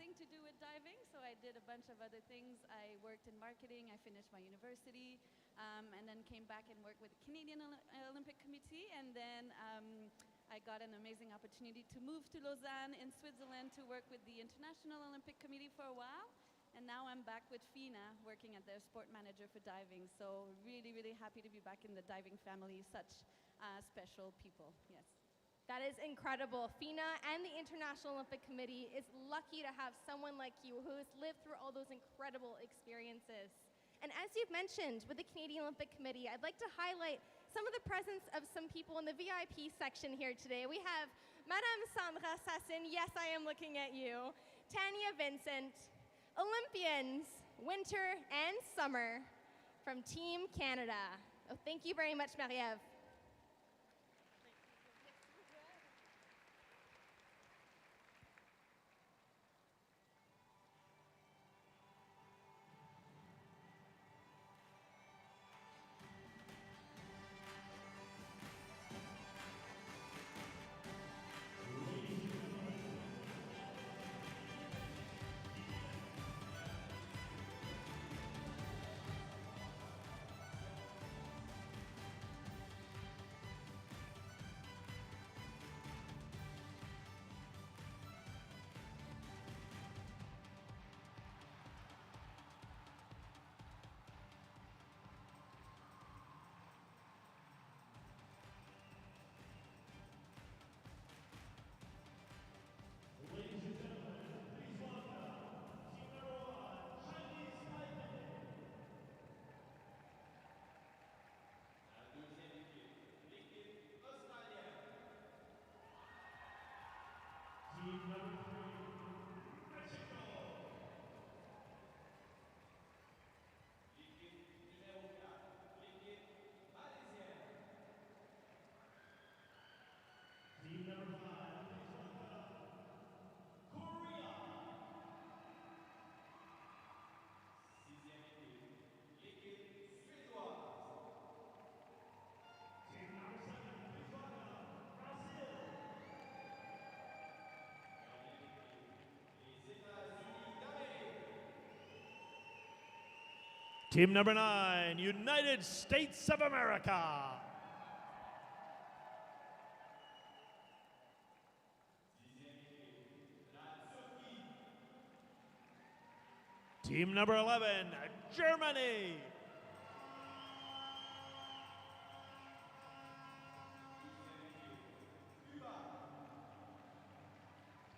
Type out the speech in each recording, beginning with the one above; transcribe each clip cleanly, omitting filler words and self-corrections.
nothing to do with diving, so I did a bunch of other things. I worked in marketing, I finished my university, and then came back and worked with the Canadian Olympic Committee, and then I got an amazing opportunity to move to Lausanne in Switzerland to work with the International Olympic Committee for a while. And now I'm back with FINA, working at their sport manager for diving. So really, really happy to be back in the diving family. Such special people, yes. That is incredible. FINA and the International Olympic Committee is lucky to have someone like you who has lived through all those incredible experiences. And as you've mentioned, with the Canadian Olympic Committee, I'd like to highlight some of the presence of some people in the VIP section here today. We have Madame Sandra Sassin, yes, I am looking at you, Tanya Vincent, Olympians, winter and summer from Team Canada. Oh, thank you very much, Marie-Ève. Team number 9, United States of America. Team number 11, Germany.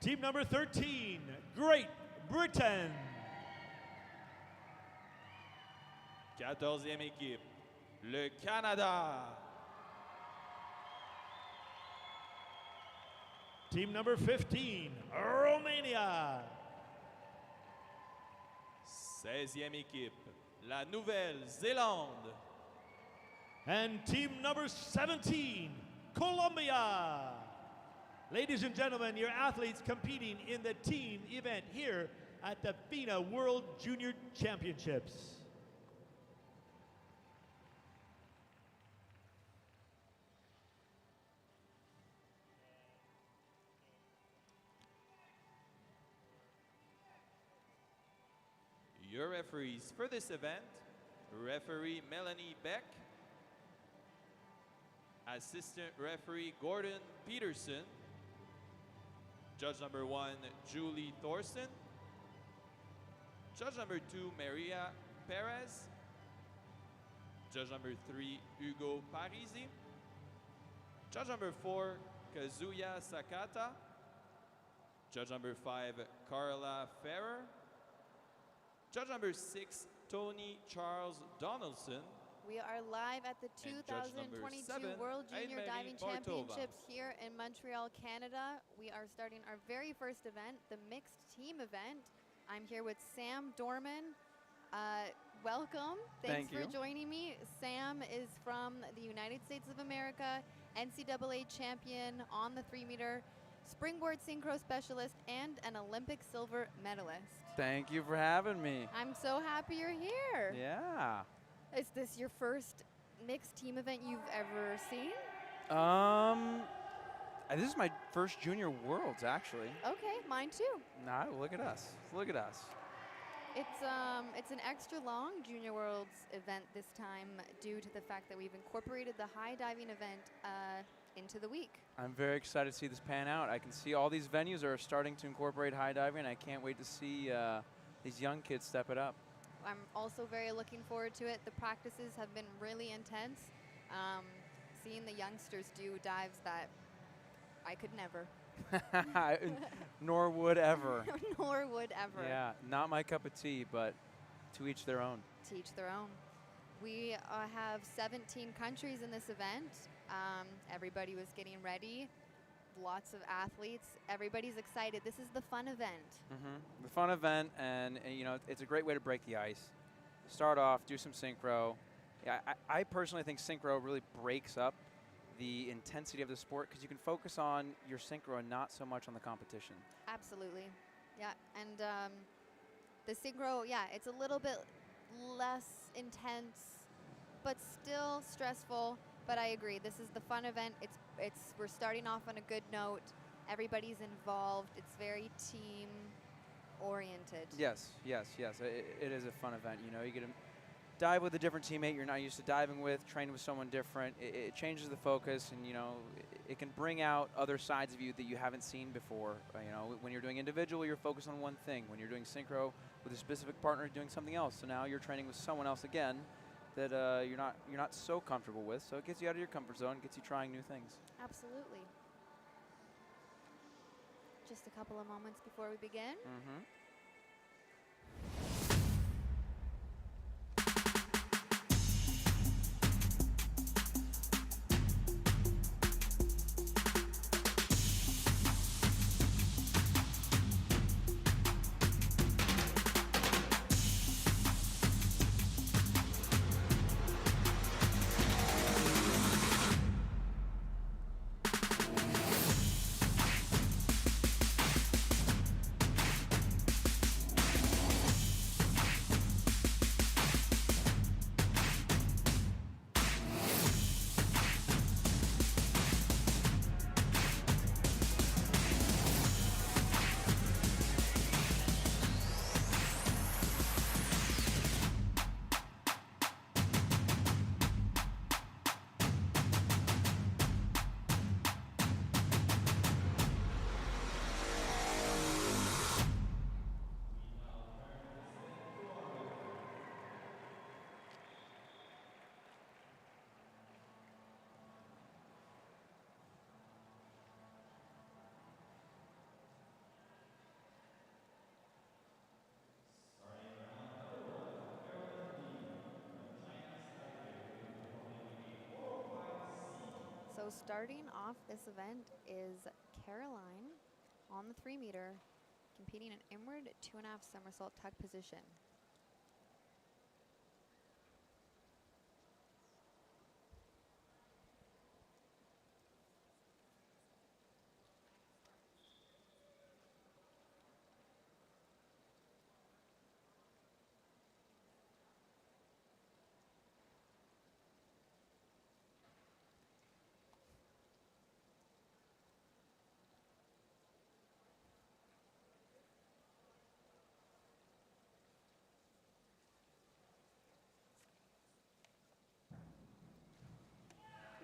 Team number 13, Great Britain. 14e équipe, le Canada. Team number 15, Romania. 16e équipe, la Nouvelle-Zélande. And team number 17, Colombia. Ladies and gentlemen, your athletes competing in the team event here at the FINA World Junior Championships. Your referees for this event, referee Melanie Beck, assistant referee Gordon Peterson, judge number 1, Julie Thorson, judge number 2, Maria Perez, judge number 3, Hugo Parisi, judge number 4, Kazuya Sakata, judge number 5, Carla Ferrer, judge number 6, Tony Charles Donaldson. We are live at the And judge number 2022 7, World Junior Anne-Marie Diving Bartova. Championships here in Montreal, Canada. We are starting our very first event, the mixed team event. I'm here with Sam Dorman. Welcome. Thanks Thank for you. joining me. Sam is from the United States of America, NCAA champion on the 3-meter, springboard synchro specialist, and an Olympic silver medalist. Thank you for having me. I'm so happy you're here. Yeah. Is this your first mixed team event you've ever seen? This is my first Junior Worlds, actually. Okay, mine too. Nah, look at us. Look at us. It's an extra long Junior Worlds event this time due to the fact that we've incorporated the high diving event into the week. I'm very excited to see this pan out. I can see all these venues are starting to incorporate high diving, and I can't wait to see these young kids step it up. I'm also very looking forward to it. The practices have been really intense. Seeing the youngsters do dives that I could never. Nor would ever. Nor would ever. Yeah, not my cup of tea, but to each their own. To each their own. We have 17 countries in this event. Everybody was getting ready. Lots of athletes. Everybody's excited. This is the fun event. The fun event, and you know, it's a great way to break the ice. Start off, do some synchro. Yeah, I personally think synchro really breaks up the intensity of the sport because you can focus on your synchro and not so much on the competition. Absolutely. Yeah, and the synchro, yeah, it's a little bit less intense, but still stressful. But I agree, this is the fun event. We're starting off on a good note. Everybody's involved. It's very team oriented. Yes. It is a fun event. You know, you get to dive with a different teammate you're not used to diving with, train with someone different. It changes the focus, and you know, it can bring out other sides of you that you haven't seen before. You know, when you're doing individual, you're focused on one thing. When you're doing synchro with a specific partner, you're doing something else. So now you're training with someone else again that you're not so comfortable with. So it gets you out of your comfort zone, gets you trying new things. Absolutely. Just a couple of moments before we begin. So starting off this event is Caroline on the 3 meter, competing in inward 2.5 somersault tuck position.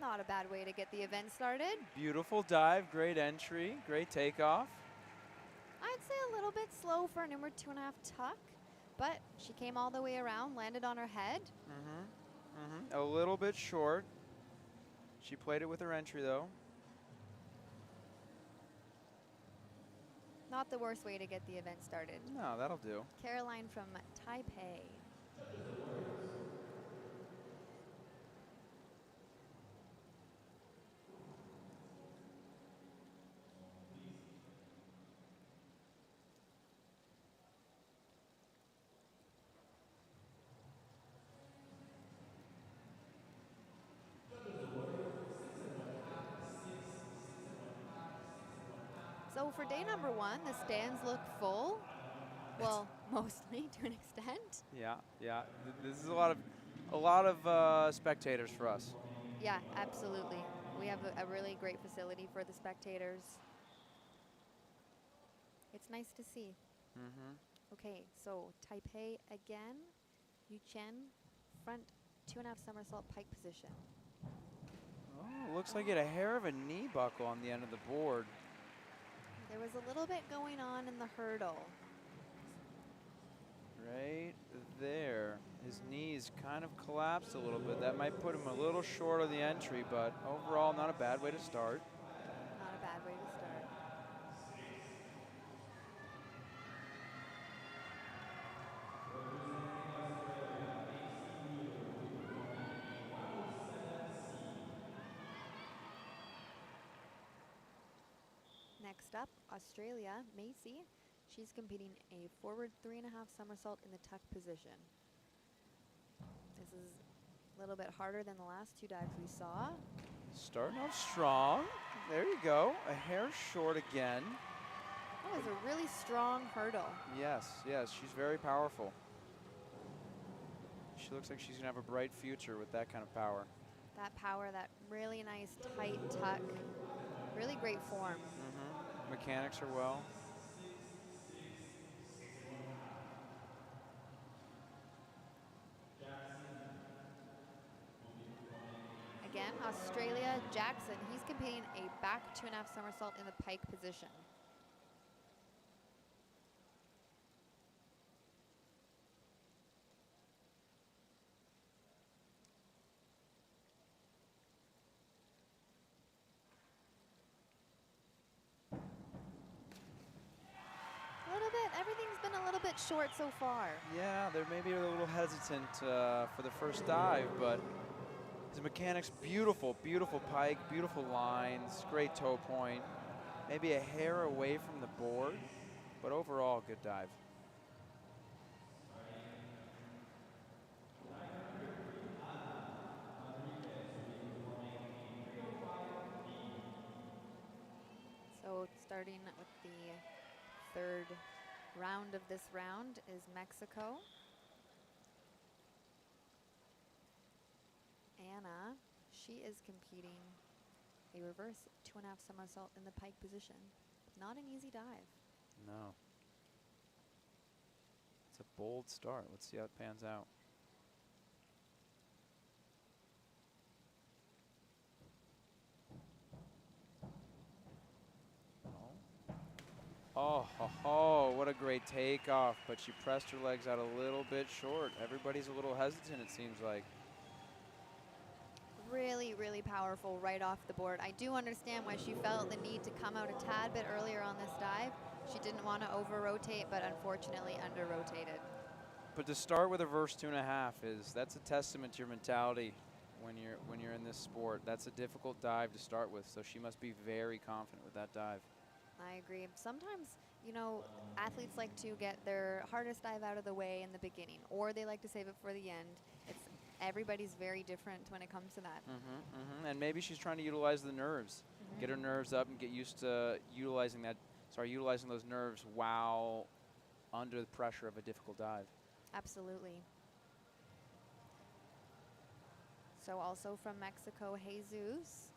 Not a bad way to get the event started. Beautiful dive, great entry, great takeoff. I'd say a little bit slow for an inward 2.5 tuck, but she came all the way around, landed on her head. A little bit short. She played it with her entry though. Not the worst way to get the event started. No, that'll do. Caroline from Taipei. So for day number 1, the stands look full. Well, mostly to an extent. Yeah. This is a lot of spectators for us. Yeah, absolutely. We have a really great facility for the spectators. It's nice to see. Mm-hmm. Okay, so Taipei again. Yu Chen, front 2.5 somersault pike position. Oh, looks like it a hair of a knee buckle on the end of the board. There was a little bit going on in the hurdle. Right there. His knees kind of collapsed a little bit. That might put him a little short of the entry, but overall not a bad way to start. Not a bad way to start. Next up, Australia, Macy. She's competing a forward 3.5 somersault in the tuck position. This is a little bit harder than the last two dives we saw. Starting off strong. There you go. A hair short again. That was a really strong hurdle. Yes, yes, she's very powerful. She looks like she's going to have a bright future with that kind of power. That power, that really nice tight tuck. Really great form. Mm-hmm. Mechanics are well. Again, Australia, Jackson. He's competing a back 2.5 somersault in the pike position. A little bit, everything's been a little bit short so far. Yeah, they're maybe a little hesitant for the first dive, but his mechanics, beautiful, beautiful pike, beautiful lines, great toe point. Maybe a hair away from the board, but overall, good dive. So starting with the third round of this round is Mexico. Anna, she is competing a reverse 2.5 somersault in the pike position. Not an easy dive. No. It's a bold start. Let's see how it pans out. Oh, what a great takeoff, but she pressed her legs out a little bit short. Everybody's a little hesitant, it seems like. Really, really powerful right off the board. I do understand why she felt the need to come out a tad bit earlier on this dive. She didn't want to over-rotate, but unfortunately under-rotated. But to start with a reverse 2.5 that's a testament to your mentality when you're in this sport. That's a difficult dive to start with, so she must be very confident with that dive. I agree. Sometimes, you know, athletes like to get their hardest dive out of the way in the beginning, or they like to save it for the end. Everybody's very different when it comes to that. And maybe she's trying to utilize the nerves, get her nerves up and get used to utilizing those nerves while under the pressure of a difficult dive. Absolutely. So also from Mexico, Jesus.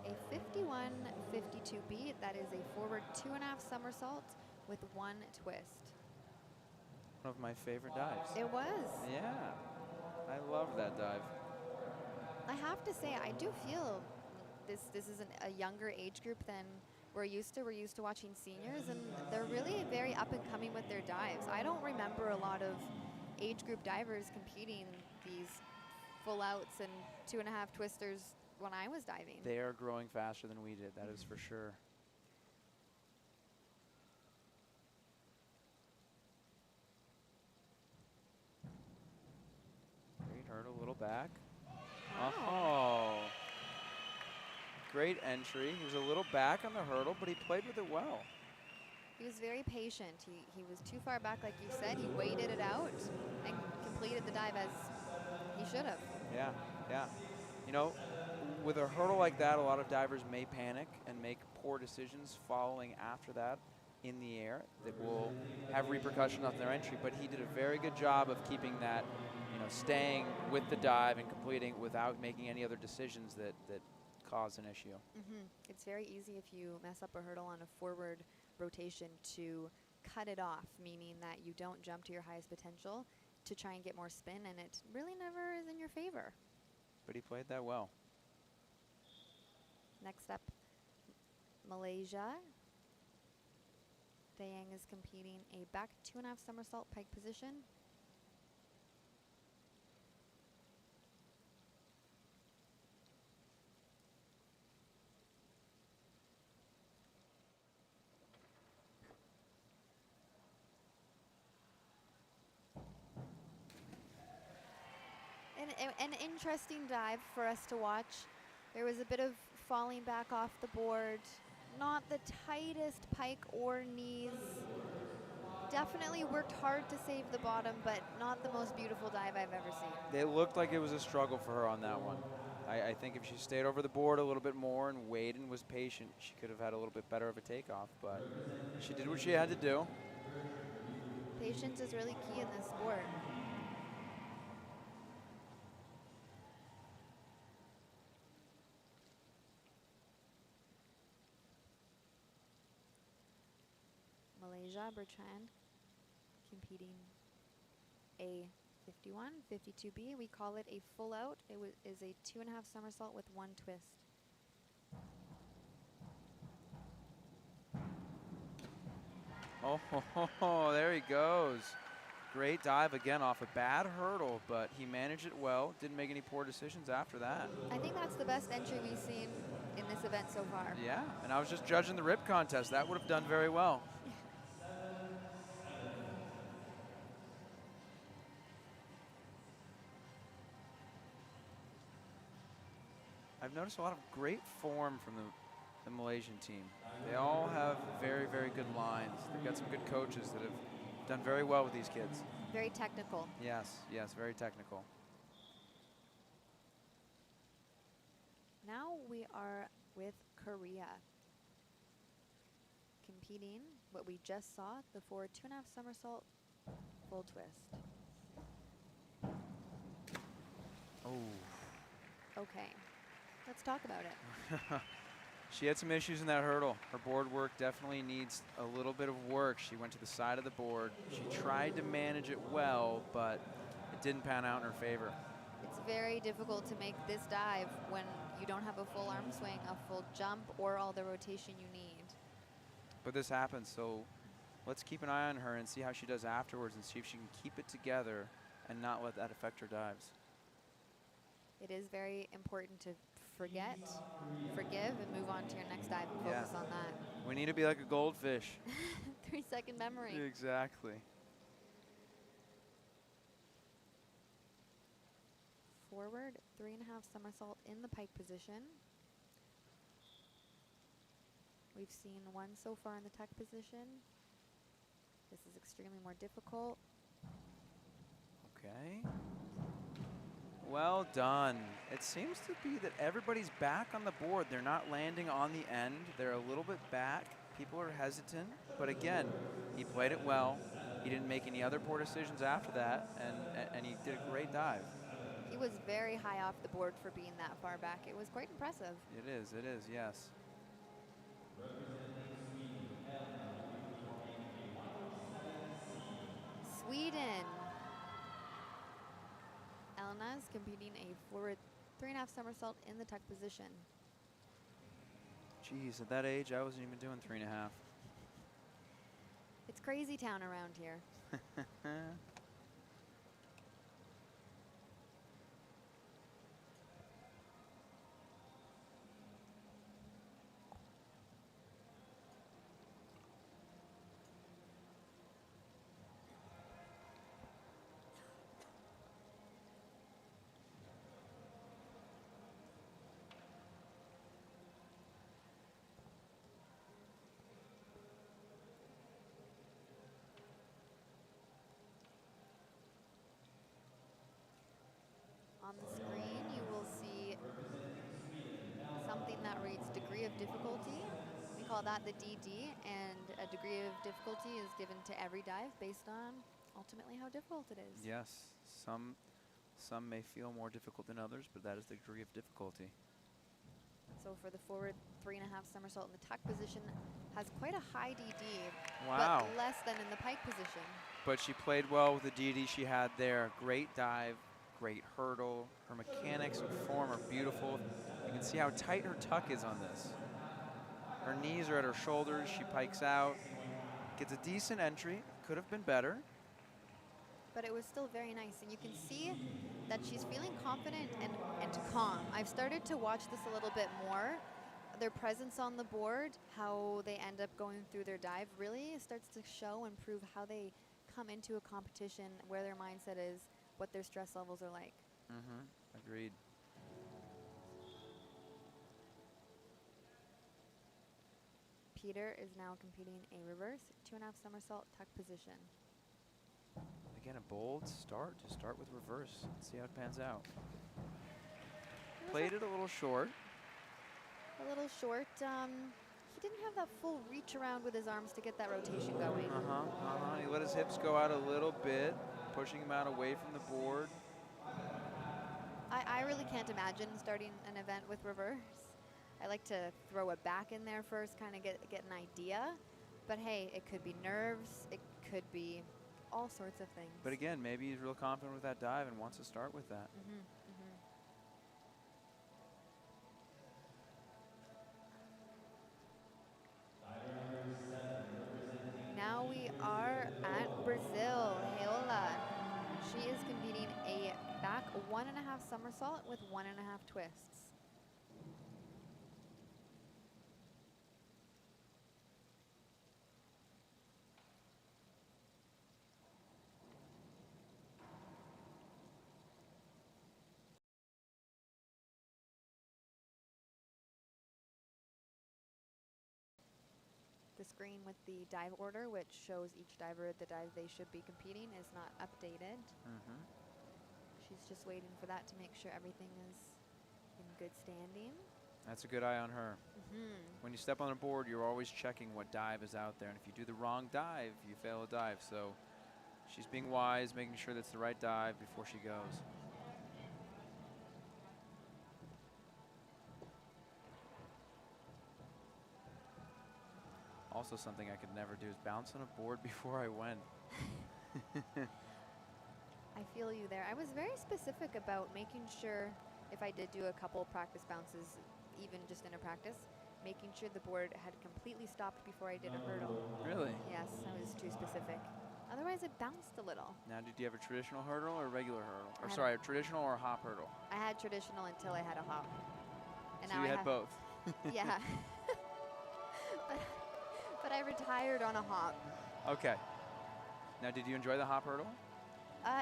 A 51-52B, that is a forward 2.5 somersault with 1 twist. One of my favorite dives. It was. Yeah, I love that dive. I have to say, I do feel this is a younger age group than we're used to. We're used to watching seniors, and they're really very up and coming with their dives. I don't remember a lot of age group divers competing these full outs and 2.5 twisters when I was diving. They are growing faster than we did, that is for sure. Great hurdle, little back. Wow. Oh. Great entry. He was a little back on the hurdle, but he played with it well. He was very patient. He was too far back, like you said. He waited it out and completed the dive as he should have. Yeah, yeah. You know, with a hurdle like that, a lot of divers may panic and make poor decisions following after that in the air that will have repercussions on their entry. But he did a very good job of keeping that, you know, staying with the dive and completing without making any other decisions that cause an issue. It's very easy if you mess up a hurdle on a forward rotation to cut it off, meaning that you don't jump to your highest potential to try and get more spin, and it really never is in your favor. But he played that well. Next up, Malaysia. Dayang is competing a back 2.5 somersault pike position. An interesting dive for us to watch. There was a bit of falling back off the board. Not the tightest pike or knees. Definitely worked hard to save the bottom, but not the most beautiful dive I've ever seen. It looked like it was a struggle for her on that one. I think if she stayed over the board a little bit more and waited and was patient, she could have had a little bit better of a takeoff, but she did what she had to do. Patience is really key in this sport. Malaysia, Bertrand, competing a 51, 52B. We call it a full out. It is a 2.5 somersault with 1 twist. Oh, there he goes. Great dive again off a bad hurdle, but he managed it well. Didn't make any poor decisions after that. I think that's the best entry we've seen in this event so far. Yeah, and I was just judging the rip contest. That would have done very well. I've noticed a lot of great form from the Malaysian team. They all have very, very good lines. They've got some good coaches that have done very well with these kids. Very technical. Yes, yes, very technical. Now we are with Korea. Competing what we just saw, the forward 2.5 somersault, full twist. Oh. Okay, let's talk about it. She had some issues in that hurdle. Her board work definitely needs a little bit of work. She went to the side of the board. She tried to manage it well, but it didn't pan out in her favor. It's very difficult to make this dive when you don't have a full arm swing, a full jump, or all the rotation you need. But this happens, so let's keep an eye on her and see how she does afterwards and see if she can keep it together and not let that affect her dives. It is very important to forget, forgive, and move on to your next dive and focus on that. We need to be like a goldfish. 3-second memory. Exactly. Forward, 3.5 somersault in the pike position. We've seen one so far in the tuck position. This is extremely more difficult. Okay. Well done. It seems to be that everybody's back on the board. They're not landing on the end. They're a little bit back. People are hesitant. But again, he played it well. He didn't make any other poor decisions after that, and he did a great dive. He was very high off the board for being that far back. It was quite impressive. It is, yes. Sweden. Elena is competing a forward 3.5 somersault in the tuck position. Geez, at that age, I wasn't even doing 3.5. It's crazy town around here. On the screen, you will see something that reads degree of difficulty. We call that the DD, and a degree of difficulty is given to every dive based on ultimately how difficult it is. Yes, some may feel more difficult than others, but that is the degree of difficulty. So So for the forward 3.5 somersault in the tuck position, has quite a high DD, Wow. but less than in the pike position. But she played well with the DD she had there. Great dive, great hurdle. Her mechanics and form are beautiful. You can see how tight her tuck is on this. Her knees are at her shoulders. She pikes out. Gets a decent entry. Could have been better. But it was still very nice. And you can see that she's feeling confident and calm. I've started to watch this a little bit more. Their presence on the board, how they end up going through their dive, really starts to show and prove how they come into a competition, where their mindset is, what their stress levels are like. Agreed. Peter is now competing a reverse 2.5 somersault tuck position. Again, a bold start. Just start with reverse. See how it pans out. Played it a little short. A little short. He didn't have that full reach around with his arms to get that rotation going. He let his hips go out a little bit, pushing him out away from the board. I really can't imagine starting an event with reverse. I like to throw it back in there first, kind of get an idea. But hey, it could be nerves. It could be all sorts of things. But again, maybe he's real confident with that dive and wants to start with that. Now we are at Brazil. Heola. She is competing a back 1.5 somersault with 1.5 twists. The screen with the dive order, which shows each diver the dive they should be competing, is not updated. She's just waiting for that to make sure everything is in good standing. That's a good eye on her. When you step on a board, you're always checking what dive is out there. And if you do the wrong dive, you fail a dive. So she's being wise, making sure that's the right dive before she goes. Also, something I could never do is bounce on a board before I went. I feel you there. I was very specific about making sure, if I did do a couple practice bounces, even just in a practice, making sure the board had completely stopped before I did a hurdle. Really? Yes, I was too specific. Otherwise, it bounced a little. Now, did you have a traditional hurdle or a regular hurdle? Or I had sorry, a traditional or a hop hurdle? I had traditional until I had a hop. And So now you I had have both. Yeah. but I retired on a hop. Okay. Now, did you enjoy the hop hurdle?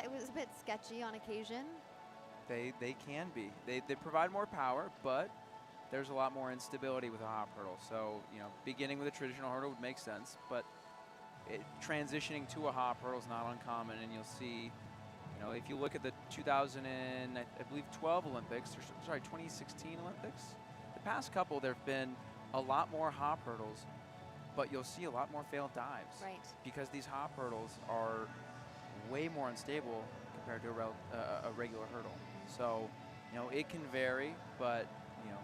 It was a bit sketchy on occasion. They can be. They provide more power, but there's a lot more instability with a hop hurdle. So, you know, beginning with a traditional hurdle would make sense, but transitioning to a hop hurdle is not uncommon, and you'll see, you know, if you look at the 2012 Olympics, or sorry, 2016 Olympics, the past couple, there have been a lot more hop hurdles, but you'll see a lot more failed dives. Right. Because these hop hurdles are way more unstable compared to a regular hurdle. So, you know, it can vary, but, you know,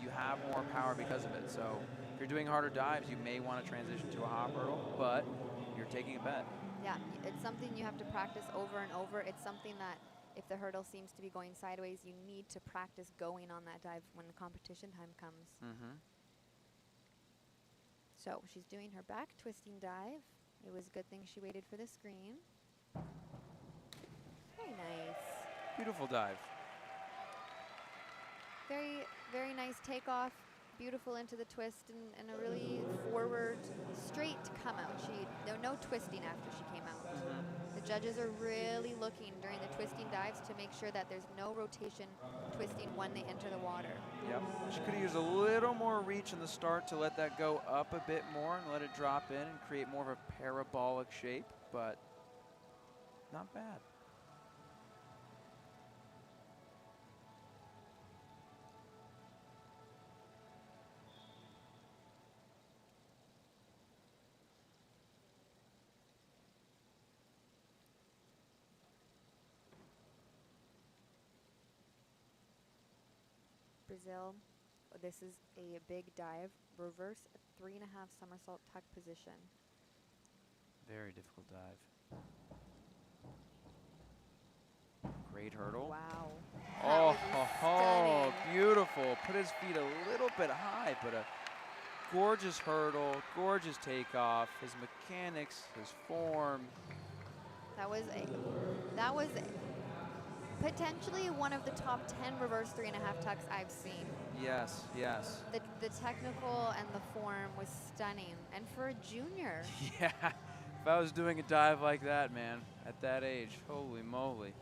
you have more power because of it. So if you're doing harder dives, you may want to transition to a hop hurdle, but you're taking a bet. Yeah, it's something you have to practice over and over. It's something that if the hurdle seems to be going sideways, you need to practice going on that dive when the competition time comes. So she's doing her back twisting dive. It was a good thing she waited for the screen. Very nice. Beautiful dive. Very, very nice takeoff. Beautiful into the twist and a really forward, straight come out. No twisting after she came out. The judges are really looking during the twisting dives to make sure that there's no rotation twisting when they enter the water. Yep. She could have used a little more reach in the start to let that go up a bit more and let it drop in and create more of a parabolic shape, but not bad. Brazil This is a big dive, reverse 3.5 somersault tuck position. Very difficult dive. Great hurdle. Wow. Oh, That was oh, stunning. beautiful. Put his feet a little bit high, but a gorgeous hurdle, gorgeous takeoff. His mechanics, his form. That was potentially one of the top 10 reverse 3.5 tucks I've seen. Yes, yes. The technical and the form was stunning. And for a junior, Yeah. If I was doing a dive like that, man, at that age, holy moly.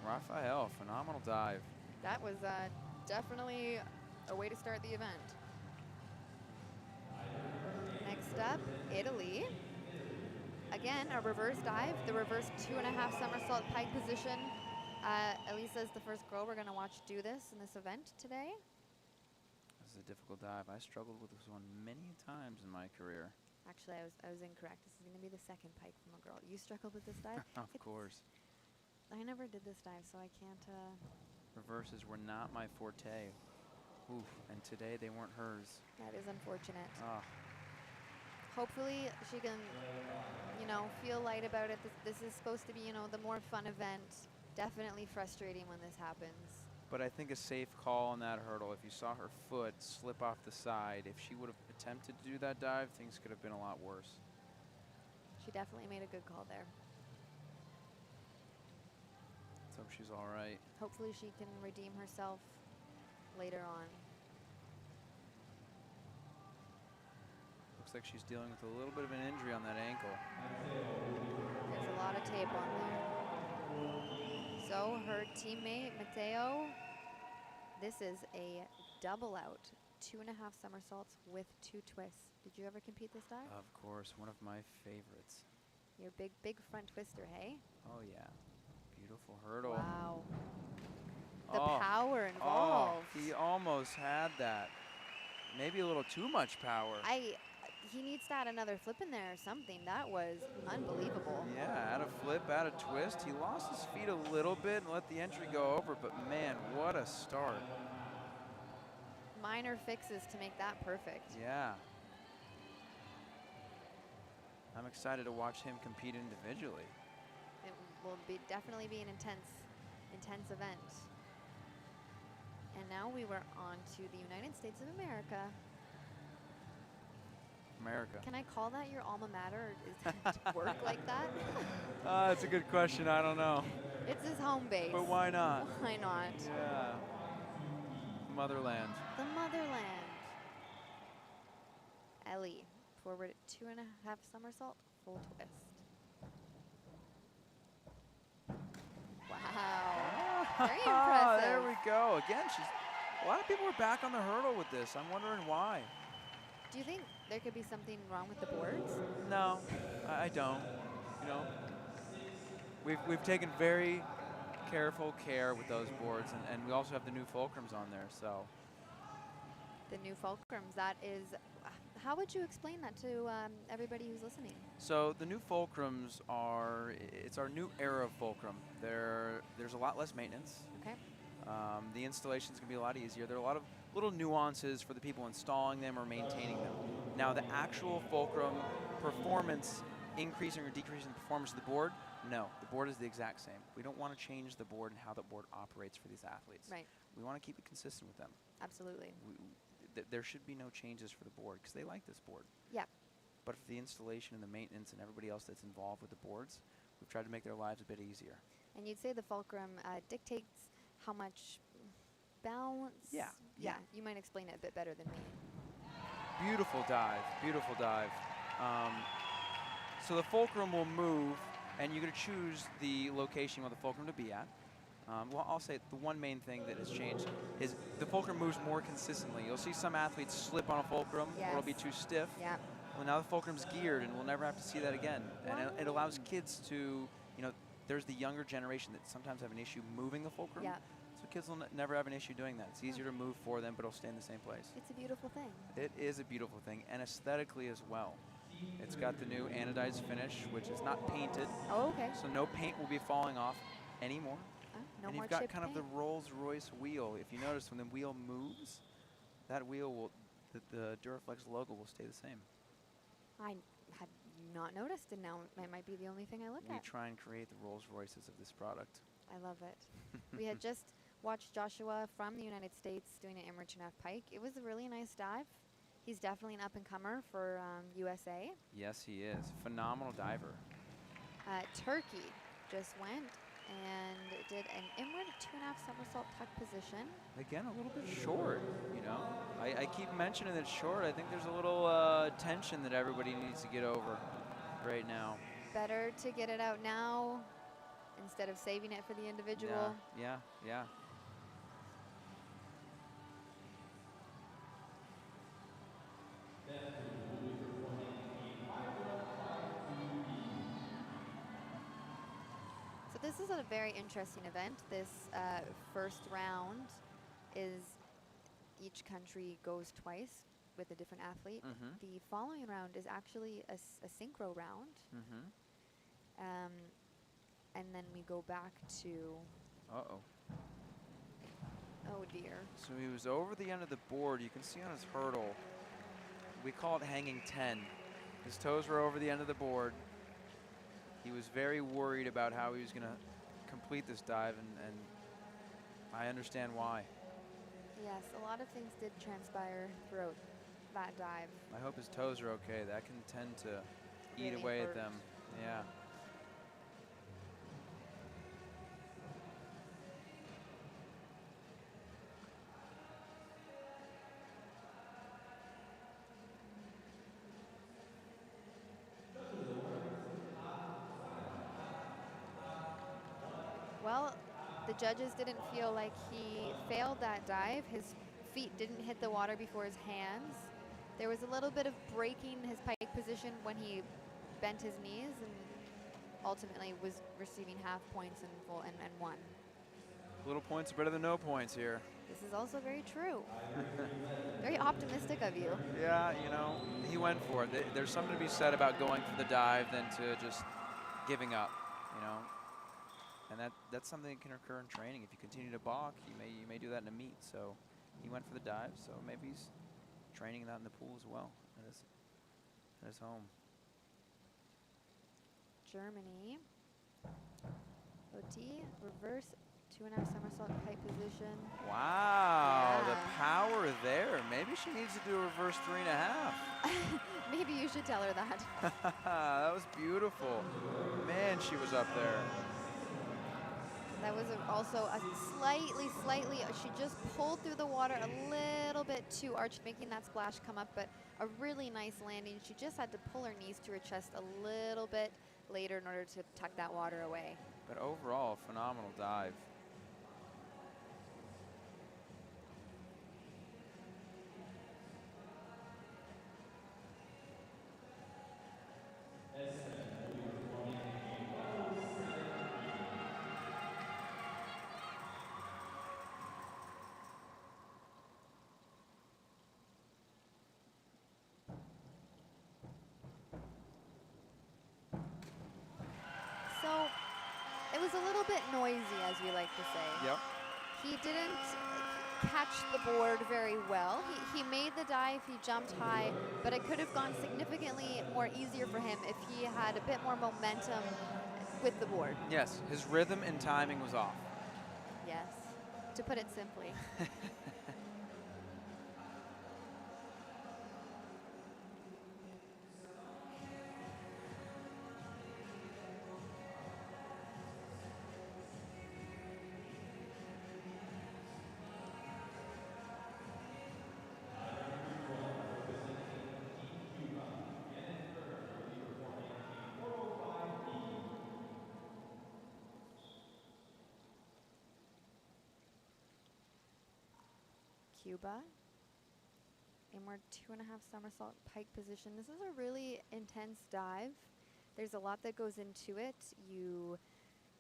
Raphael, phenomenal dive. that was definitely a way to start the event. Next up, Italy. Again, a reverse dive, the reverse 2.5 somersault pike position. Elisa is the first girl we're going to watch do this in this event today. This is a difficult dive. I struggled with this one many times in my career. Actually, I was incorrect. This is going to be the second pike from a girl. You struggled with this dive? Of course. I never did this dive, so I can't. Reverses were not my forte. Oof, and today they weren't hers. That is unfortunate. Ah, Hopefully, she can, feel light about it. This is supposed to be, the more fun event. Definitely frustrating when this happens. but I think a safe call on that hurdle. If you saw her foot slip off the side, if she would have attempted to do that dive, things could have been a lot worse. She definitely made a good call there. Let's hope she's all right. Hopefully, she can redeem herself later on. Looks like she's dealing with a little bit of an injury on that ankle. There's a lot of tape on there. So her teammate, Matteo, this is a double out. 2.5 somersaults with 2 twists. Did you ever compete this dive? Of course, one of my favorites. Your big front twister, hey? Oh yeah, beautiful hurdle. Wow. The Oh, power oh, involved. he almost had that. Maybe a little too much power. He needs to add another flip in there or something. That was unbelievable. Yeah, add a flip, add a twist. He lost his feet a little bit and let the entry go over, but man, what a start. Minor fixes to make that perfect. Yeah. I'm excited to watch him compete individually. It will definitely be an intense event. And now we were on to the United States of America. America. Can I call that your alma mater? Or does it work like that? That's a good question. I don't know. It's his home base. But why not? Why not? Yeah. Motherland. The motherland. Ellie, forward at 2.5 somersault, full twist. Wow. Very impressive. There we go. Again, a lot of people are back on the hurdle with this. I'm wondering why. Do you think there could be something wrong with the boards? No, I don't. We've taken very careful care with those boards, and we also have the new fulcrums on there. So The new fulcrums, that is, how would you explain that to everybody who's listening? So the new fulcrums it's our new era of fulcrum. There's a lot less maintenance. Okay. The installation's gonna be a lot easier. There are a lot of little nuances for the people installing them or maintaining them. Now the actual fulcrum performance, increasing or decreasing the performance of the board, no, the board is the exact same. We don't want to change the board and how the board operates for these athletes. Right. We want to keep it consistent with them. Absolutely. There should be no changes for the board because they like this board. Yeah. But for the installation and the maintenance and everybody else that's involved with the boards, we've tried to make their lives a bit easier. And you'd say the fulcrum dictates how much balance? Yeah. Yeah, you might explain it a bit better than me. Beautiful dive, beautiful dive. So the fulcrum will move, and you're going to choose the location you want the fulcrum to be at. Well, I'll say the one main thing that has changed is the fulcrum moves more consistently. You'll see some athletes slip on a fulcrum, or it'll be too stiff. Yeah. Well, now the fulcrum's geared, and we'll never have to see that again. And it allows kids to, there's the younger generation that sometimes have an issue moving the fulcrum. Yeah. So kids will never have an issue doing that. It's easier to move for them, but it'll stay in the same place. It's a beautiful thing. It is a beautiful thing, and aesthetically as well. It's got the new anodized finish, which is not painted, Oh, okay. so no paint will be falling off anymore. No And more you've got chipped kind of the paint. Rolls-Royce wheel. If you notice, when the wheel moves, that wheel will, the Duraflex logo will stay the same. I had not noticed, and now it might be the only thing I look We at. try and create the Rolls-Royces of this product. I love it. We had just watched Joshua from the United States doing an Emerson F. Pike. It was a really nice dive. He's definitely an up-and-comer for USA. Yes, he is. Phenomenal diver. Turkey just went and did an inward 2.5 somersault tuck position. Again, a little bit short, you know. I keep mentioning it's short. I think there's a little tension that everybody needs to get over right now. Better to get it out now instead of saving it for the individual. Yeah, yeah. So this is a very interesting event. This first round is each country goes twice with a different athlete. Mhm. The following round is actually a synchro round. Mm-hmm. And then we go back to, Uh-oh. oh dear. So he was over the end of the board. You can see on his hurdle, we call it hanging 10. His toes were over the end of the board. He was very worried about how he was going to complete this dive, and I understand why. Yes, a lot of things did transpire throughout that dive. I hope his toes are okay. That can tend to eat Really away hurt. at them. Yeah. Well, the judges didn't feel like he failed that dive. His feet didn't hit the water before his hands. There was a little bit of breaking his pike position when he bent his knees, and ultimately was receiving half points and won. Little points are better than no points here. This is also very true. Very optimistic of you. Yeah, you know, he went for it. There's something to be said about going for the dive than to just giving up, you know. And that's something that can occur in training. If you continue to balk, you may do that in a meet. So he went for the dive, so maybe he's training that in the pool as well at his home. Germany. OT, reverse 2.5 somersault kite position. Wow, Yeah. the power there. Maybe she needs to do a reverse 3.5. Maybe you should tell her that. That was beautiful. Man, she was up there. That was also a slightly, she just pulled through the water a little bit too arched, making that splash come up, but a really nice landing. She just had to pull her knees to her chest a little bit later in order to tuck that water away. But overall, a phenomenal dive. So it was a little bit noisy, as we like to say. Yep. He didn't catch the board very well. He made the dive, he jumped high, but it could have gone significantly more easier for him if he had a bit more momentum with the board. Yes, his rhythm and timing was off. Yes, to put it simply. Cuba. Inward 2.5 somersault pike position. This is a really intense dive. There's a lot that goes into it. You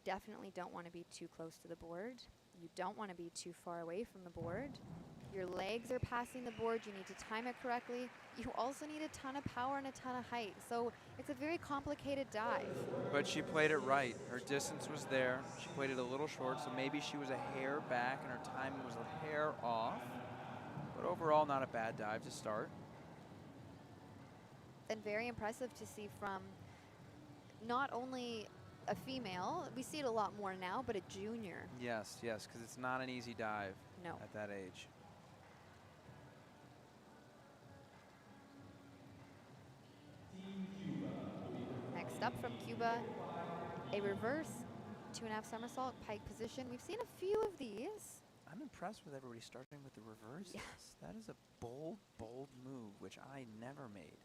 definitely don't want to be too close to the board. You don't want to be too far away from the board. Your legs are passing the board. You need to time it correctly. You also need a ton of power and a ton of height. So it's a very complicated dive. But she played it right. Her distance was there. She played it a little short, so maybe she was a hair back and her timing was a hair off. But overall, not a bad dive to start. And very impressive to see from not only a female, we see it a lot more now, but a junior. Yes, yes, because it's not an easy dive No. at that age. Next up from Cuba, a reverse 2.5 somersault pike position. We've seen a few of these. I'm impressed with everybody starting with the reverses. Yes. That is a bold, bold move, which I never made.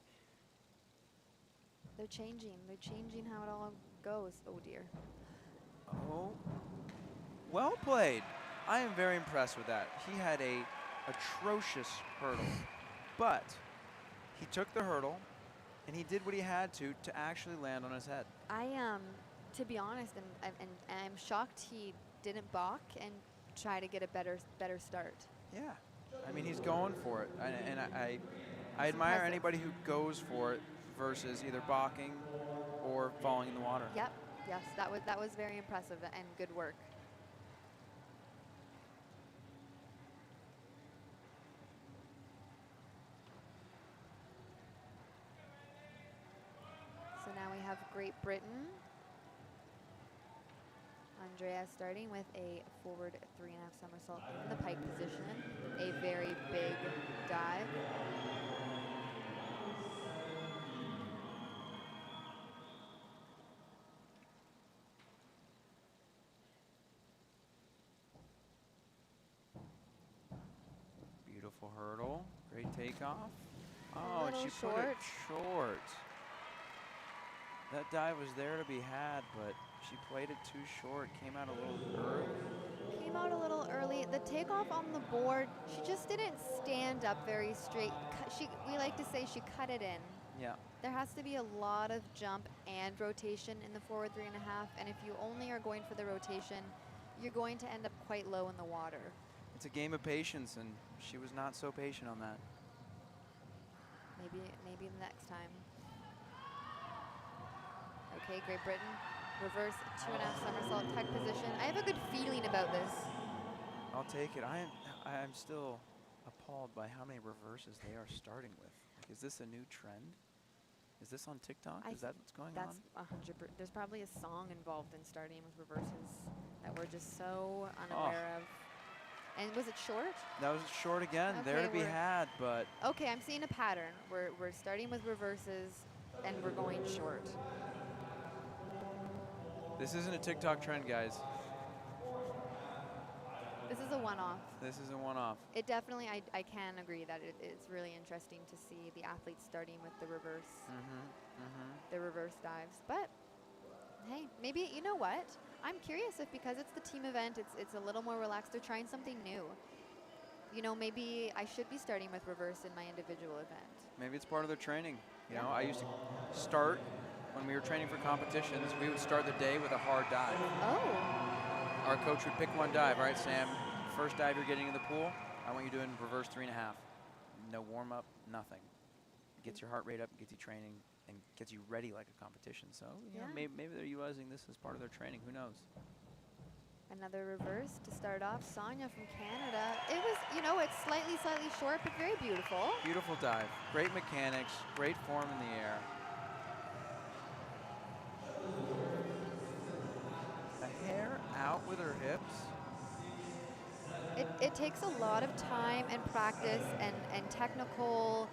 They're changing how it all goes. Oh dear. Oh, well played. I am very impressed with that. He had a atrocious hurdle, but he took the hurdle and he did what he had to actually land on his head. I am, to be honest, and I'm shocked he didn't balk and try to get a better start. Yeah, I mean, he's going for it, and I admire impressive. anybody who goes for it versus either balking or falling in the water. Yep. Yes, that was very impressive and good work. So now we have Great Britain. Andrea starting with a forward 3.5 somersault in the pike position. A very big dive. Beautiful hurdle, great takeoff. Oh, and little she put it short. That dive was there to be had, but she played it too short, came out a little early. Came out a little early. The takeoff on the board, she just didn't stand up very straight. We like to say she cut it in. Yeah. There has to be a lot of jump and rotation in the forward 3.5, and if you only are going for the rotation, you're going to end up quite low in the water. It's a game of patience, and she was not so patient on that. Maybe the next time. Okay, Great Britain, reverse 2.5 somersault tuck position. I have a good feeling about this. I'll take it. I am still appalled by how many reverses they are starting with. Like, is this a new trend? Is this on TikTok? Is that what's going on? That's 100%. There's probably a song involved in starting with reverses that we're just so unaware of. And was it short? That was short again. Okay, There to be had, but Okay, I'm seeing a pattern. We're starting with reverses and we're going short. this isn't a TikTok trend, guys. This is a one-off. This is a one-off. It definitely, I can agree that it's really interesting to see the athletes starting with the reverse, the reverse dives. But hey, maybe, you know what? I'm curious if because it's the team event, it's a little more relaxed. They're trying something new. You know, maybe I should be starting with reverse in my individual event. Maybe it's part of their training. You know, I used to start when we were training for competitions. We would start the day with a hard dive. Oh. Our coach would pick one dive. All right, Sam, first dive you're getting in the pool, I want you doing reverse 3.5. No warm up, nothing. Gets your heart rate up, gets you training, and gets you ready like a competition. So, you know, maybe they're utilizing this as part of their training. Who knows? Another reverse to start off. Sonia from Canada. It was, you know, it's slightly short, but very beautiful. Beautiful dive. Great mechanics, great form in the air. A hair out with her hips. It takes a lot of time and practice and technical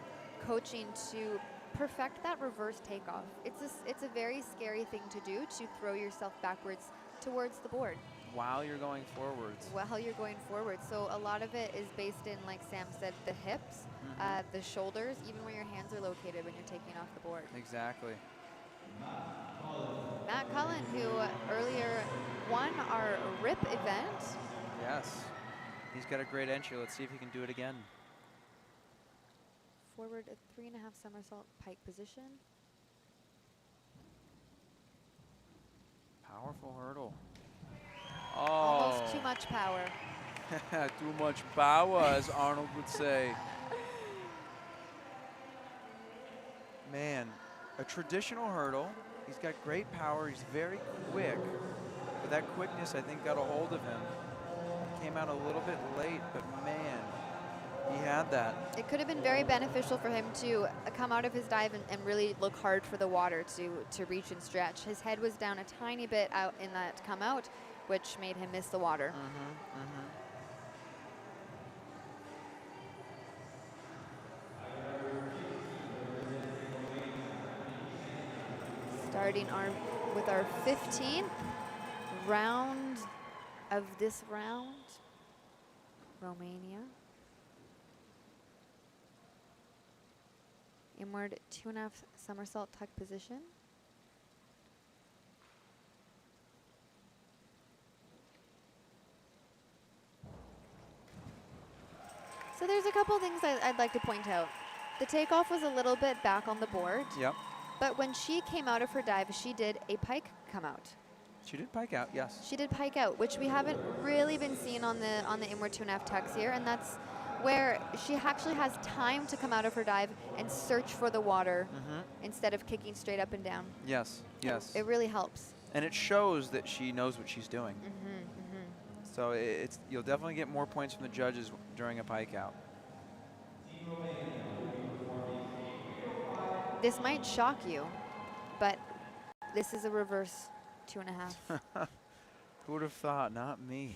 coaching to perfect that reverse takeoff. It's a very scary thing to do, to throw yourself backwards towards the board. While you're going forwards. While you're going forward. So a lot of it is based in, like Sam said, the hips, the shoulders, even where your hands are located when you're taking off the board. Exactly. Matt Cullen, who earlier won our RIP event. Yes. He's got a great entry. Let's see if he can do it again. Forward a 3.5 somersault pike position. Powerful hurdle. Oh. Almost too much power. Too much power, as Arnold would say. Man, a traditional hurdle. He's got great power. He's very quick. But that quickness, I think, got a hold of him. Came out a little bit late, but man, he had that. It could have been very beneficial for him to come out of his dive and really look hard for the water to reach and stretch. His head was down a tiny bit out in that come out, which made him miss the water. Starting with our 15th round of this round, Romania. Inward 2.5 somersault tuck position. So there's a couple things I'd like to point out. The takeoff was a little bit back on the board. Yep. But when she came out of her dive, she did a pike come out. She did pike out, yes. She did pike out, which we haven't really been seeing on the inward 2.5 tucks here, and that's where she actually has time to come out of her dive and search for the water instead of kicking straight up and down. Yes, yes. It really helps. And it shows that she knows what she's doing. So you'll definitely get more points from the judges during a pike out. This might shock you, but this is a reverse 2.5. Who would have thought? Not me.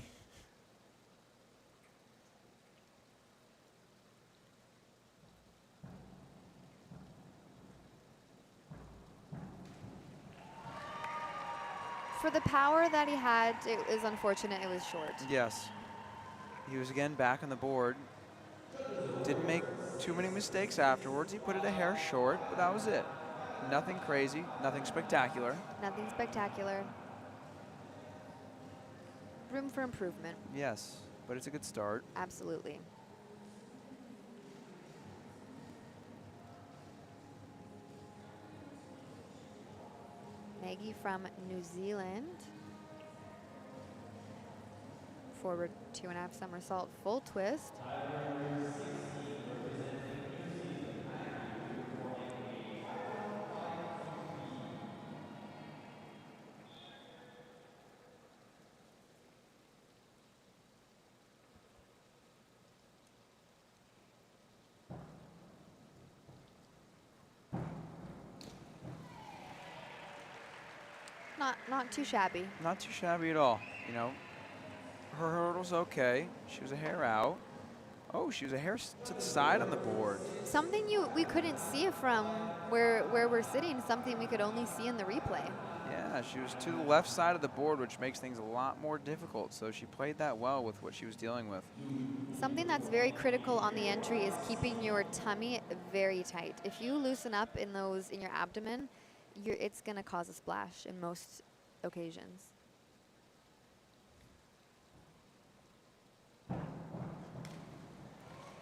For the power that he had, it was unfortunate it was short. Yes. He was again back on the board. Didn't make too many mistakes afterwards. He put it a hair short, but that was it. Nothing crazy, nothing spectacular. Nothing spectacular. Room for improvement. Yes, but it's a good start. Absolutely. Maggie from New Zealand. Forward 2.5 somersault, full twist. Not too shabby. Not too shabby at all. You know, her hurdle's okay. She was a hair out. Oh, she was a hair to the side on the board. Something we couldn't see from where we're sitting, something we could only see in the replay. Yeah, she was to the left side of the board, which makes things a lot more difficult. So she played that well with what she was dealing with. Something that's very critical on the entry is keeping your tummy very tight. If you loosen up in your abdomen, it's going to cause a splash in most occasions.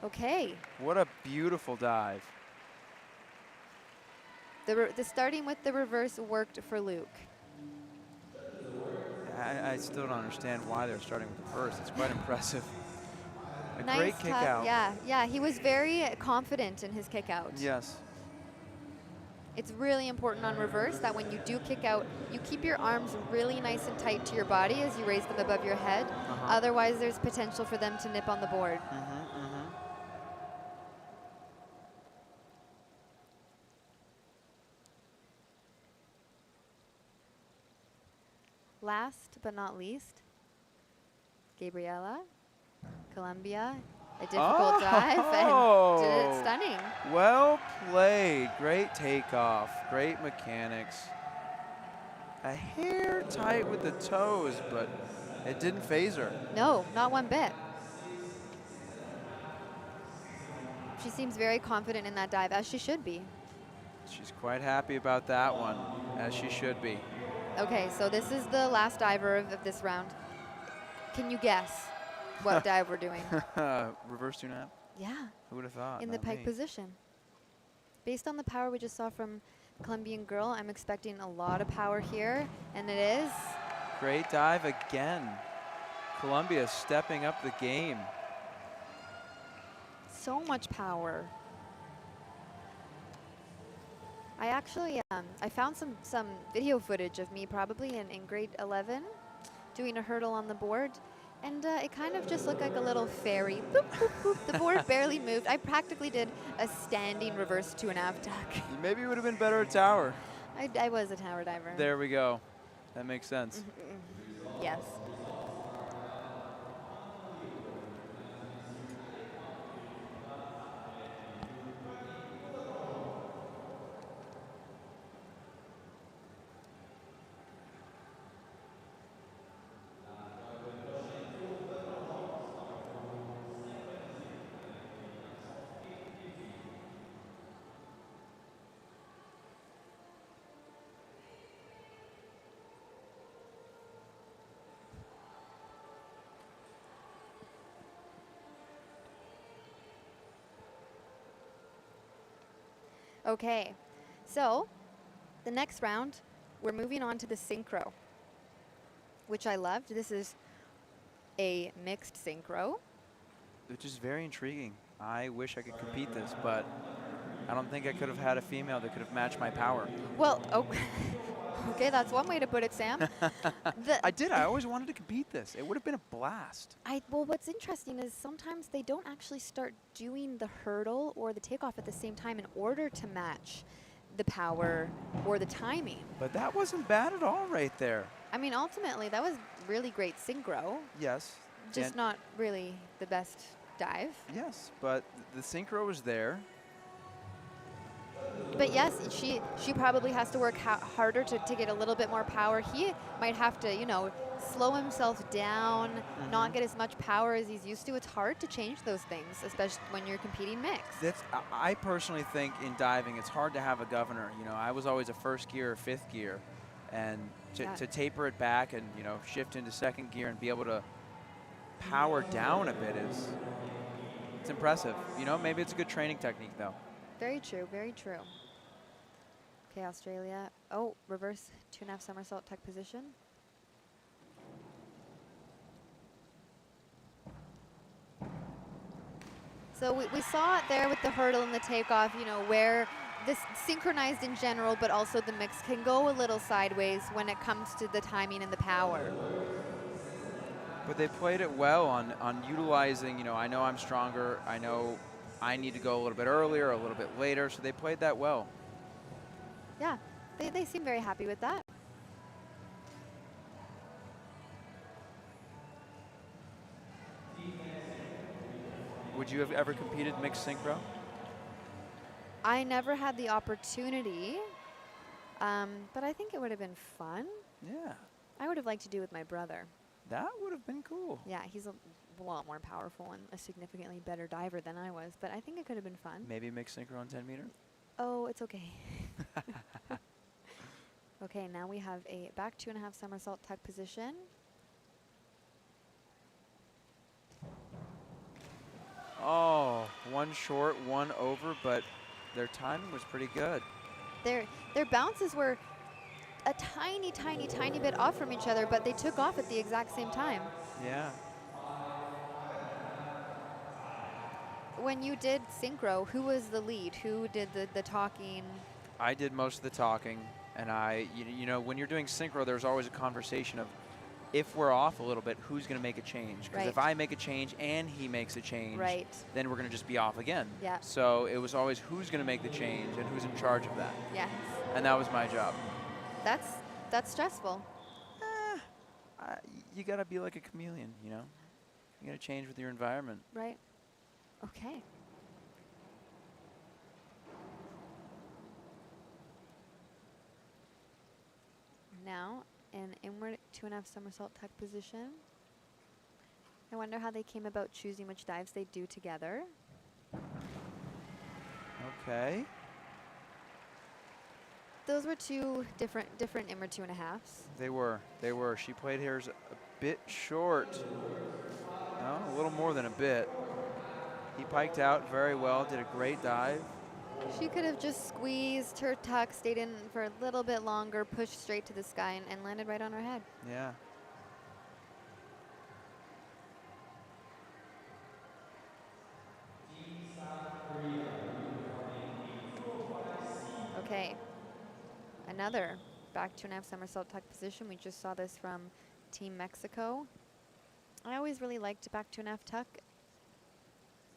Okay. What a beautiful dive. The starting with the reverse worked for Luke. I still don't understand why they're starting with the first. It's quite impressive. A Nice great kick out. Yeah, he was very confident in his kick out. Yes. It's really important on reverse that when you do kick out, you keep your arms really nice and tight to your body as you raise them above your head. Otherwise, there's potential for them to nip on the board. Last but not least, Gabriela, Colombia. A difficult dive and did it stunning. Well played. Great takeoff. Great mechanics. A hair tight with the toes, but it didn't phase her. No, not one bit. She seems very confident in that dive, as she should be. She's quite happy about that one, as she should be. Okay, so this is the last diver of this round. Can you guess what dive we're doing? Reverse 2.5? Yeah. Who would have thought? In the pike position. Based on the power we just saw from the Colombian girl, I'm expecting a lot of power here, and it is. Great dive again. Columbia stepping up the game. So much power. I actually, I found some video footage of me probably in grade 11 doing a hurdle on the board. And it kind of just looked like a little fairy. Boop, boop, boop. The board barely moved. I practically did a standing reverse 2.5 tuck. Maybe you would have been better at tower. I was a tower diver. There we go. That makes sense. Yes. Okay, so the next round, we're moving on to the synchro, which I loved. This is a mixed synchro. Which is very intriguing. I wish I could compete this, but I don't think I could have had a female that could have matched my power. Well, okay, that's one way to put it, Sam. I always wanted to compete this. It would have been a blast. Well, what's interesting is sometimes they don't actually start doing the hurdle or the takeoff at the same time in order to match the power or the timing. But that wasn't bad at all right there. I mean, ultimately, that was really great synchro, Yes. just and- not really the best dive. Yes, but the synchro was there. But yes, she probably has to work harder to get a little bit more power. He might have to, you know, slow himself down, not get as much power as he's used to. It's hard to change those things, especially when you're competing mixed. I personally think in diving, it's hard to have a governor. You know, I was always a first gear or fifth gear, and to taper it back and, you know, shift into second gear and be able to power down a bit it's impressive. You know, maybe it's a good training technique though. Very true, very true. Okay, Australia. Oh, reverse 2.5 somersault tuck position. So we saw it there with the hurdle and the takeoff, you know, where this synchronized in general, but also the mix can go a little sideways when it comes to the timing and the power. But they played it well on utilizing, you know, I know I'm stronger, I know I need to go a little bit earlier, a little bit later, so they played that well. Yeah, they seem very happy with that. Would you have ever competed mixed synchro? I never had the opportunity, but I think it would have been fun. Yeah. I would have liked to do with my brother. That would have been cool. Yeah, he's a lot more powerful and a significantly better diver than I was, but I think it could have been fun. Maybe mixed synchro on 10 meter? Oh, it's okay. Okay, now we have a back 2.5 somersault tuck position. Oh, one short, one over, but their timing was pretty good. Their bounces were a tiny, tiny, tiny bit off from each other, but they took off at the exact same time. Yeah. When you did synchro, who was the lead? Who did the talking? I did most of the talking, and you know, when you're doing synchro, there's always a conversation of, if we're off a little bit, who's going to make a change? Because if I make a change and he makes a change, then we're going to just be off again. Yeah. So it was always who's going to make the change and who's in charge of that. Yes. And that was my job. That's stressful. You got to be like a chameleon, you know? You got to change with your environment. Right. Okay. Now, an inward 2.5 somersault tuck position. I wonder how they came about choosing which dives they do together. Okay. Those were two different inward 2.5s. They were. She played hers a bit short. No, a little more than a bit. He piked out very well, did a great dive. She could have just squeezed her tuck, stayed in for a little bit longer, pushed straight to the sky, and landed right on her head. Yeah. another back 2.5 somersault tuck position. We just saw this from Team Mexico. I always really liked back 2.5 tuck.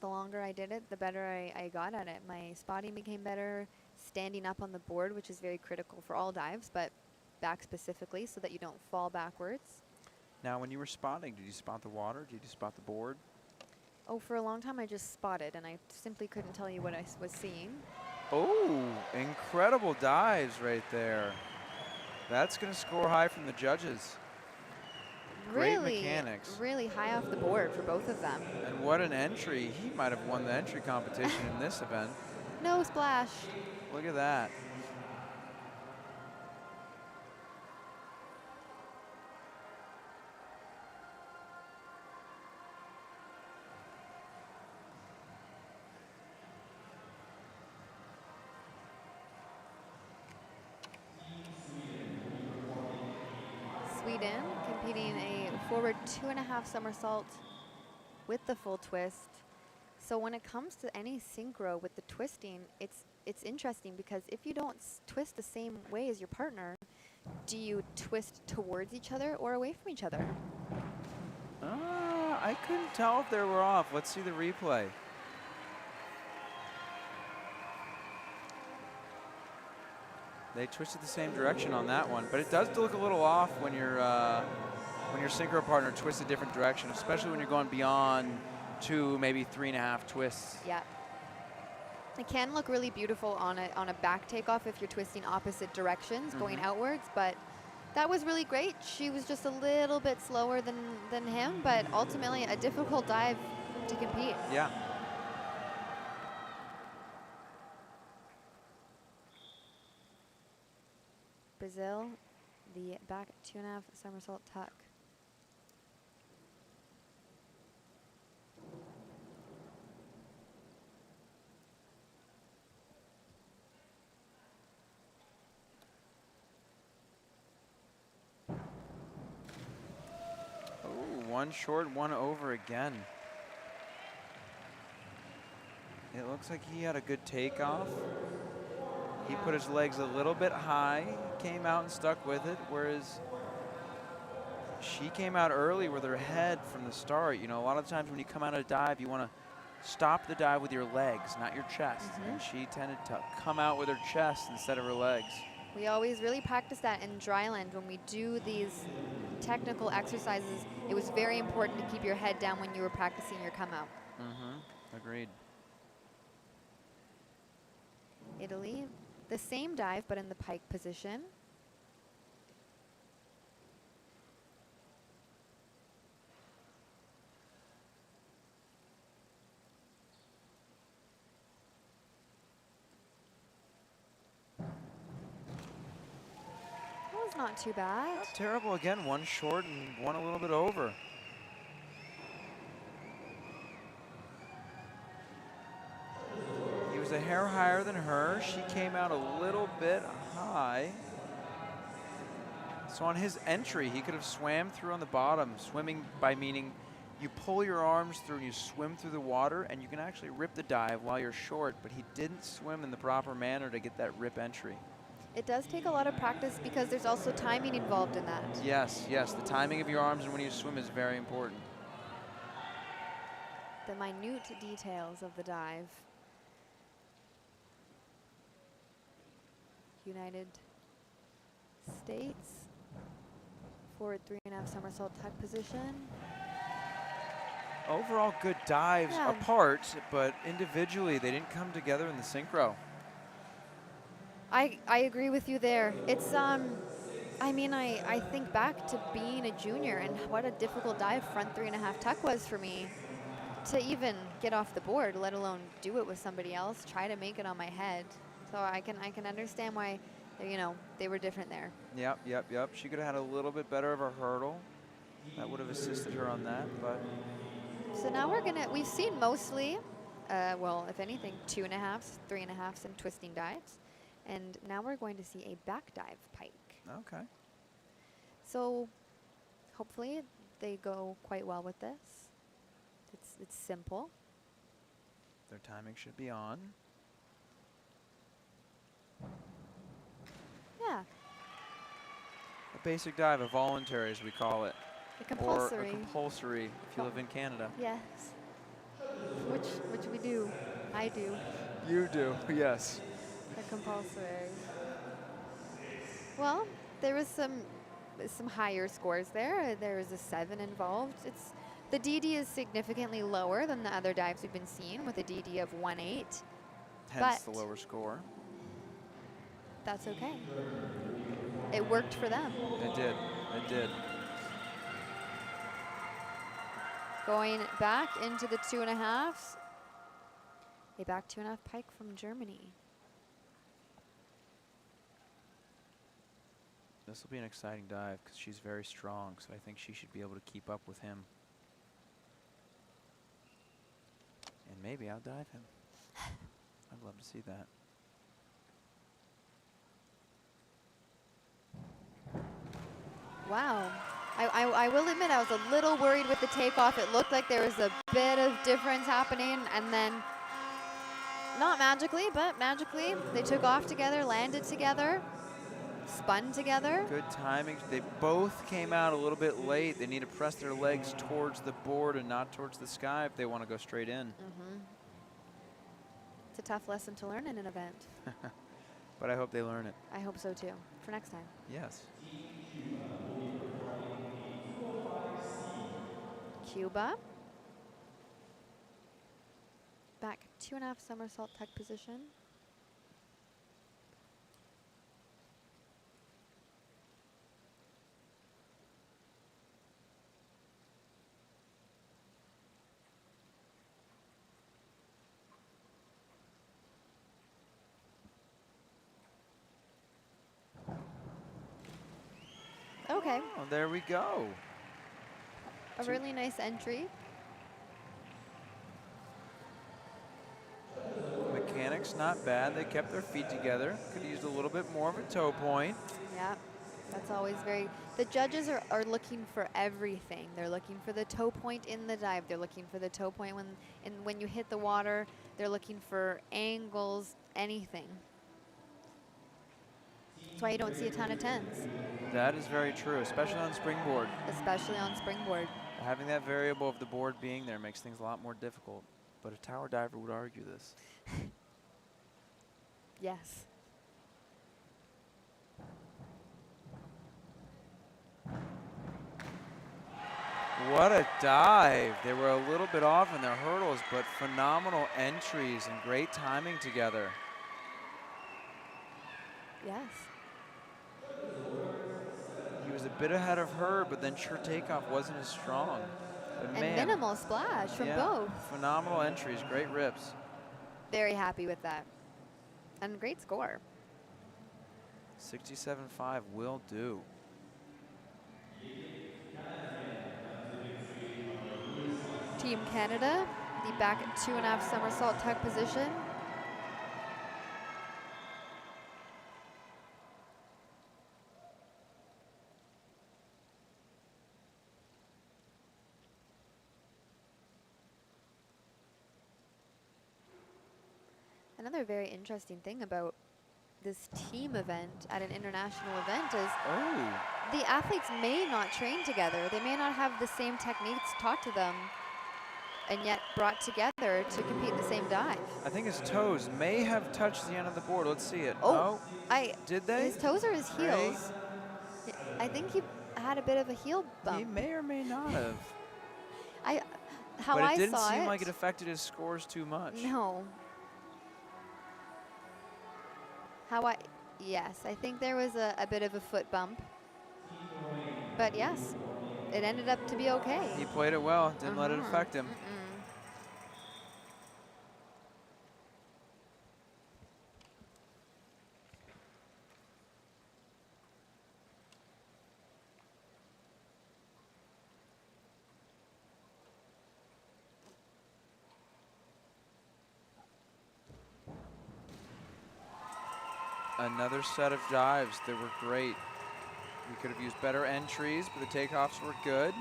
The longer I did it, the better I got at it. My spotting became better, standing up on the board, which is very critical for all dives, but back specifically so that you don't fall backwards. Now, when you were spotting, did you spot the water? Did you spot the board? Oh, for a long time I just spotted, and I simply couldn't tell you what I was seeing. Oh, incredible dives right there. That's going to score high from the judges. Great mechanics. Really high off the board for both of them. And what an entry. He might have won the entry competition in this event. No splash. Look at that. Sweden competing a forward 2.5 somersault with the full twist. So when it comes to any synchro with the twisting, it's interesting because if you don't twist the same way as your partner, do you twist towards each other or away from each other? I couldn't tell if they were off. Let's see the replay. They twisted the same direction on that one, but it does look a little off when your synchro partner twists a different direction, especially when you're going beyond 2, maybe 3.5 twists. Yeah. It can look really beautiful on a back takeoff if you're twisting opposite directions, going outwards, but that was really great. She was just a little bit slower than him, but ultimately a difficult dive to compete. Yeah. Brazil, the back 2.5 somersault tuck. Oh, one short, one over again. It looks like he had a good takeoff. He put his legs a little bit high, came out and stuck with it, whereas she came out early with her head from the start. You know, a lot of times when you come out of a dive, you want to stop the dive with your legs, not your chest. And she tended to come out with her chest instead of her legs. We always really practice that in dryland when we do these technical exercises. It was very important to keep your head down when you were practicing your come out. Agreed. Italy, the same dive but in the pike position. That was not too bad. Not terrible. Again, one short and one a little bit over. He was a hair higher than her. She came out a little bit high. So on his entry, he could have swam through on the bottom. Swimming by meaning you pull your arms through and you swim through the water, and you can actually rip the dive while you're short, but he didn't swim in the proper manner to get that rip entry. It does take a lot of practice because there's also timing involved in that. Yes, yes, the timing of your arms and when you swim is very important. The minute details of the dive. United States, forward 3.5 somersault tuck position. Overall good dives apart, but individually they didn't come together in the synchro. I agree with you there. It's I mean, I think back to being a junior and what a difficult dive front 3.5 tuck was for me to even get off the board, let alone do it with somebody else, try to make it on my head. So I can understand why, you know, they were different there. Yep, yep, yep. She could have had a little bit better of a hurdle. That would have assisted her on that, but. So now we've seen mostly, well, if anything, 2.5s, 3.5s, and twisting dives. And now we're going to see a back dive pike. Okay. So hopefully they go quite well with this. It's simple. Their timing should be on. Yeah, A basic dive, a voluntary as we call it. a compulsory. Or a compulsory if you live in Canada. Yes. Which we do. I do. You do, yes. A compulsory. Well, there was some higher scores there. There was a 7 involved. The DD is significantly lower than the other dives we've been seeing with a DD of 1.8. Hence the But- lower score. That's okay. It worked for them. It did. It did. Going back into the 2.5s. A back 2.5 pike from Germany. This will be an exciting dive because she's very strong, so I think she should be able to keep up with him. And maybe outdive him. I'd love to see that. Wow. I will admit I was a little worried with the takeoff. It looked like there was a bit of difference happening, and then not magically, but magically they took off together, landed together, spun together. Good timing. They both came out a little bit late. They need to press their legs towards the board and not towards the sky if they want to go straight in. It's a tough lesson to learn in an event. But I hope they learn it. I hope so too, for next time. Yes. Cuba. Back 2.5 somersault tuck position. Okay, Oh, there we go. a really nice entry. Mechanics not bad. They kept their feet together. Could have used a little bit more of a toe point. Yeah, that's always very, the judges are looking for everything. They're looking for the toe point in the dive. They're looking for the toe point when you hit the water. They're looking for angles, anything. That's why you don't see a ton of 10s, That is very true, especially on springboard. especially on springboard. Having that variable of the board being there makes things a lot more difficult. But a tower diver would argue this. Yes. What a dive. They were a little bit off in their hurdles, but phenomenal entries and great timing together. Yes. He was a bit ahead of her, but then sure takeoff wasn't as strong. But And man, minimal splash from yeah, both. phenomenal entries, great rips. Very happy with that. And great score. 67.5 will do. Team Canada, the back at 2.5 somersault tuck position. Another very interesting thing about this team event at an international event is Oh, the athletes may not train together. They may not have the same techniques taught to them and yet brought together to compete the same dive. I think his toes may have touched the end of the board. Let's see it. Oh, did they? his toes or his heels? I think he had a bit of a heel bump. He may or may not have. How But I it didn't saw seem like it affected his scores too much. No. Yes, I think there was a bit of a foot bump. But yes, it ended up to be okay. He played it well, didn't let it affect him. Another set of dives that were great. We could have used better entries, but the takeoffs were good.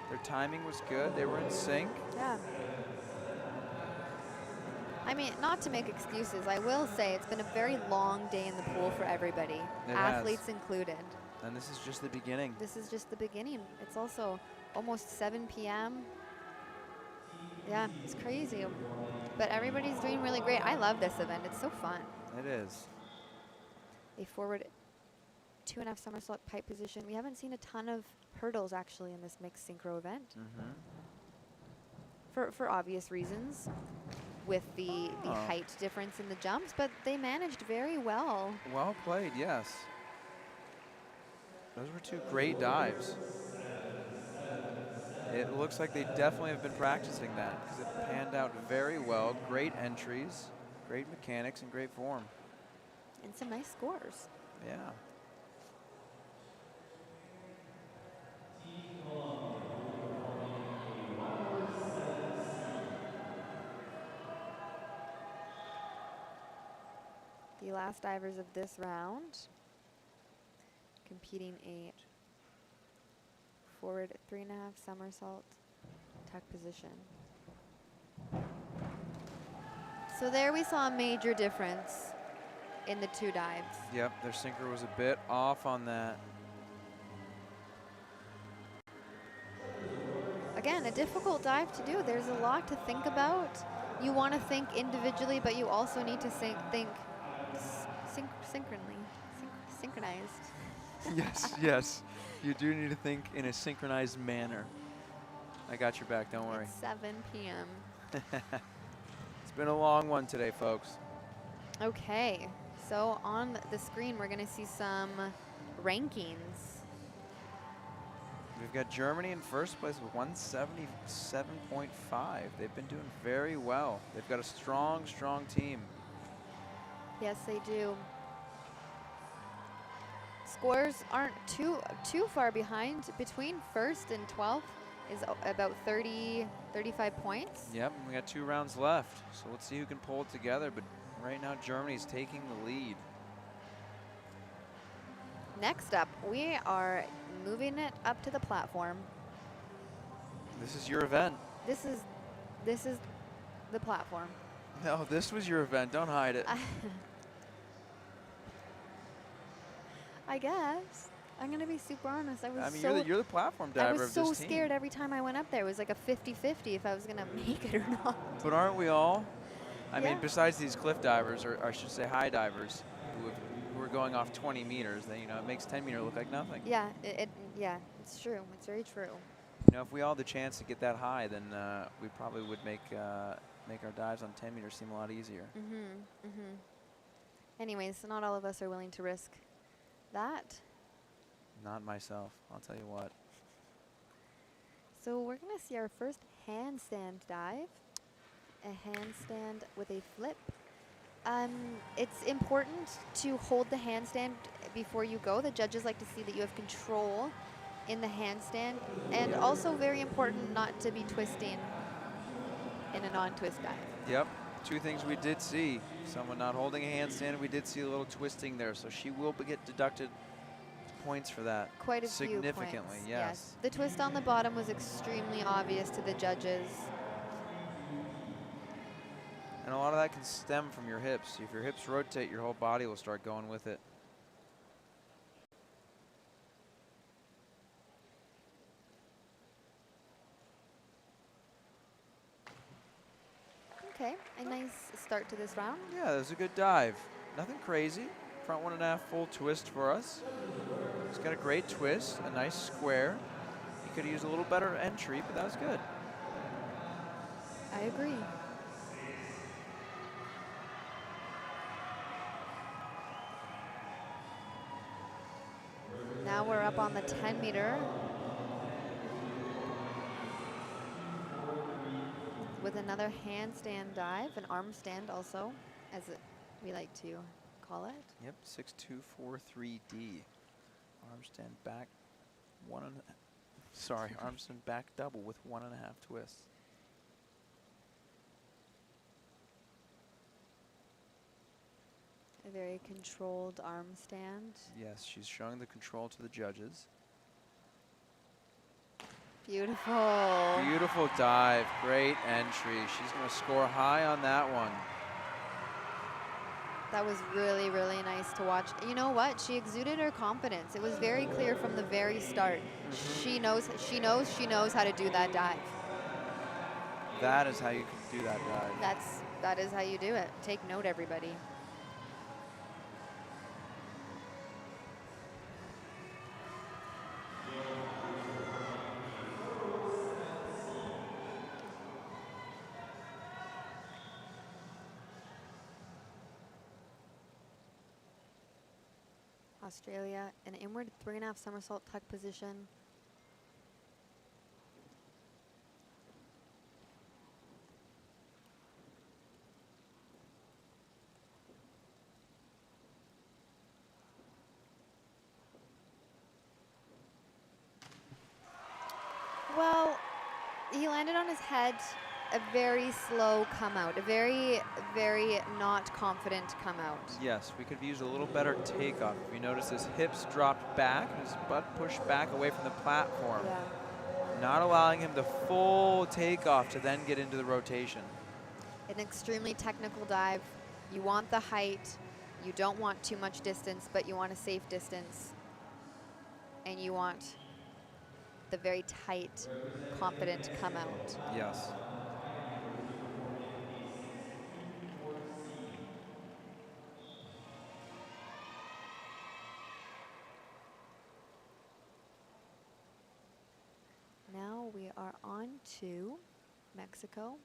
Their timing was good. They were in sync. Yeah. I mean, not to make excuses, I will say it's been a very long day in the pool for everybody, It has. athletes included. And this is just the beginning. This is just the beginning. It's also almost 7 p.m. Yeah, it's crazy. But everybody's doing really great. I love this event. It's so fun. It is. A forward 2.5 somersault pipe position. We haven't seen a ton of hurdles actually in this mixed synchro event. For obvious reasons with the height difference in the jumps, but they managed very well. Well played, yes. Those were 2 great dives. It looks like they definitely have been practicing that because it panned out very well. Great entries, great mechanics, and great form. And some nice scores. Yeah. The last divers of this round competing a forward 3.5 somersault tuck position. So there we saw a major difference in the 2 dives. Yep, their synchro was a bit off on that. Again, a difficult dive to do. There's a lot to think about. You want to think individually, but you also need to think synchronized. Yes, yes. You do need to think in a synchronized manner. I got your back, don't worry. It's 7 p.m. It's been a long one today, folks. Okay, so on the screen, we're going to see some rankings. We've got Germany in first place with 177.5. They've been doing very well. They've got a strong, strong team. Yes, they do. Scores aren't too far behind. Between first and 12th is about 35 points. Yep, we got 2 rounds left. So let's see who can pull it together. But right now, Germany's taking the lead. Next up, we are moving it up to the platform. This is your event. This is the platform. No, this was your event. Don't hide it. I guess. I'm going to be super honest. I mean, you're the platform diver of this team. I was so scared every time I went up there. It was like a 50-50 if I was going to make it or not. But aren't we all? I Yeah. mean, besides these cliff divers, or I should say high divers, who are going off 20 meters, then, you know, it makes 10 meter look like nothing. Yeah, yeah, it's true. It's very true. You know, if we all had the chance to get that high, then we probably would make our dives on 10 meters seem a lot easier. Anyways, not all of us are willing to risk that. Not myself, I'll tell you what. So we're going to see our first handstand dive. A handstand with a flip. It's important to hold the handstand before you go. The judges like to see that you have control in the handstand, and also very important not to be twisting in a non-twist dive. Yep, 2 things we did see. Someone not holding a handstand, we did see a little twisting there, so she will get deducted points for that. Quite a few significantly, points. yes. The twist on the bottom was extremely obvious to the judges. And a lot of that can stem from your hips. If your hips rotate, your whole body will start going with it. Okay, a nice start to this round. Yeah, that was a good dive. Nothing crazy. Front 1.5 full twist for us. He's got a great twist, a nice square. He could have used a little better entry, but that was good. I agree. Now we're up on the 10 meter. With another handstand dive, an arm stand also, as we like to call it. Yep, 6243D. Arm stand back arm stand back double with 1.5 twists. A very controlled arm stand. Yes, she's showing the control to the judges. Beautiful. Beautiful dive, great entry. She's going to score high on that one. That was really, really nice to watch. You know what? She exuded her confidence. It was very clear from the very start. She knows how to do that dive. That is how you do that dive. That is how you do it. Take note, everybody. Australia, an inward 3.5 somersault tuck position. Well, he landed on his head, a very slow come out, a very, very not confident come out. Yes, we could have used a little better takeoff. If you notice, his hips dropped back, his butt pushed back away from the platform, not allowing him the full takeoff to then get into the rotation. An extremely technical dive. You want the height, you don't want too much distance, but you want a safe distance, and you want the very tight, confident come out. Yes. Now we are on to Mexico.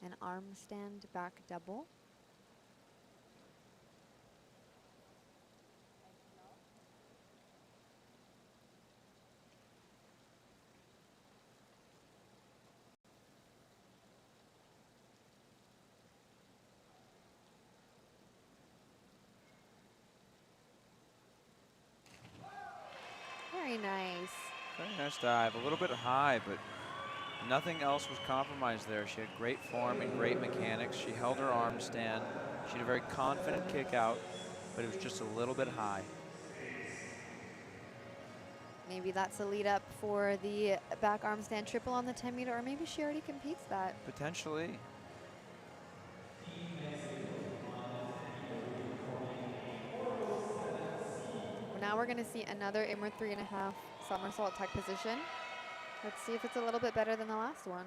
An arm stand back double. Very nice. Very nice dive. A little bit high, but nothing else was compromised there. She had great form and great mechanics. She held her arm stand. She had a very confident kick out, but it was just a little bit high. Maybe that's a lead up for the back arm stand triple on the 10 meter, or maybe she already competes that. Potentially. Now we're going to see another inward 3.5 somersault tuck position. Let's see if it's a little bit better than the last one.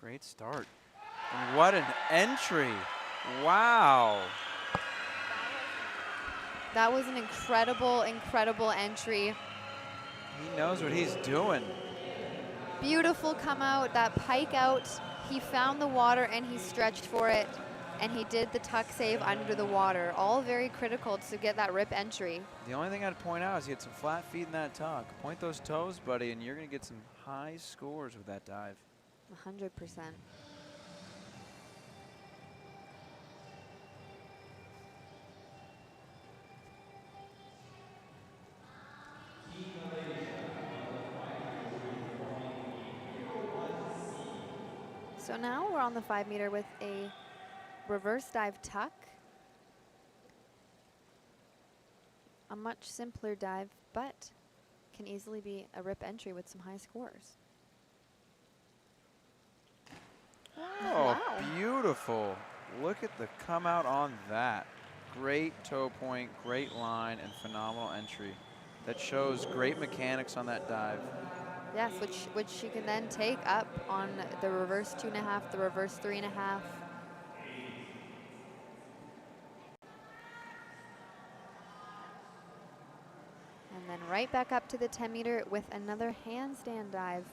Great start. And what an entry. Wow. That was an incredible, incredible entry. He knows what he's doing. Beautiful come out, that pike out. He found the water and he stretched for it. And he did the tuck save under the water. All very critical to get that rip entry. The only thing I'd point out is he had some flat feet in that tuck. Point those toes, buddy, and you're going to get some high scores with that dive. 100%. So now we're on the 5 meter with a reverse dive tuck. A much simpler dive, but can easily be a rip entry with some high scores. Oh, Wow. beautiful. Look at the come out on that. Great toe point, great line, and phenomenal entry. That shows great mechanics on that dive. Yes, which she can then take up on the reverse 2.5, the reverse 3.5. And then right back up to the 10 meter with another handstand dive,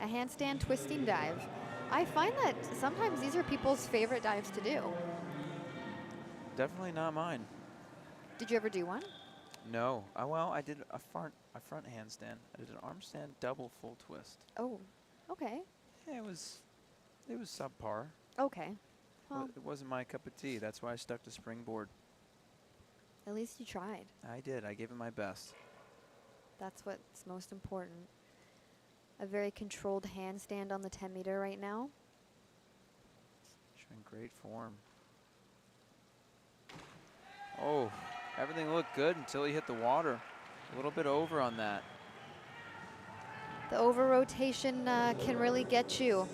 a handstand twisting dive. I find that sometimes these are people's favorite dives to do. Definitely not mine. Did you ever do one? No. Well, I did a front handstand. I did an arm stand double full twist. Oh, okay. Yeah, it was subpar. Okay. Well, It wasn't my cup of tea. That's why I stuck to springboard. at least you tried. I did. I gave it my best. That's what's most important. A very controlled handstand on the 10 meter right now. Showing great form. Oh, everything looked good until he hit the water. A little bit over on that. The over rotation can really get you.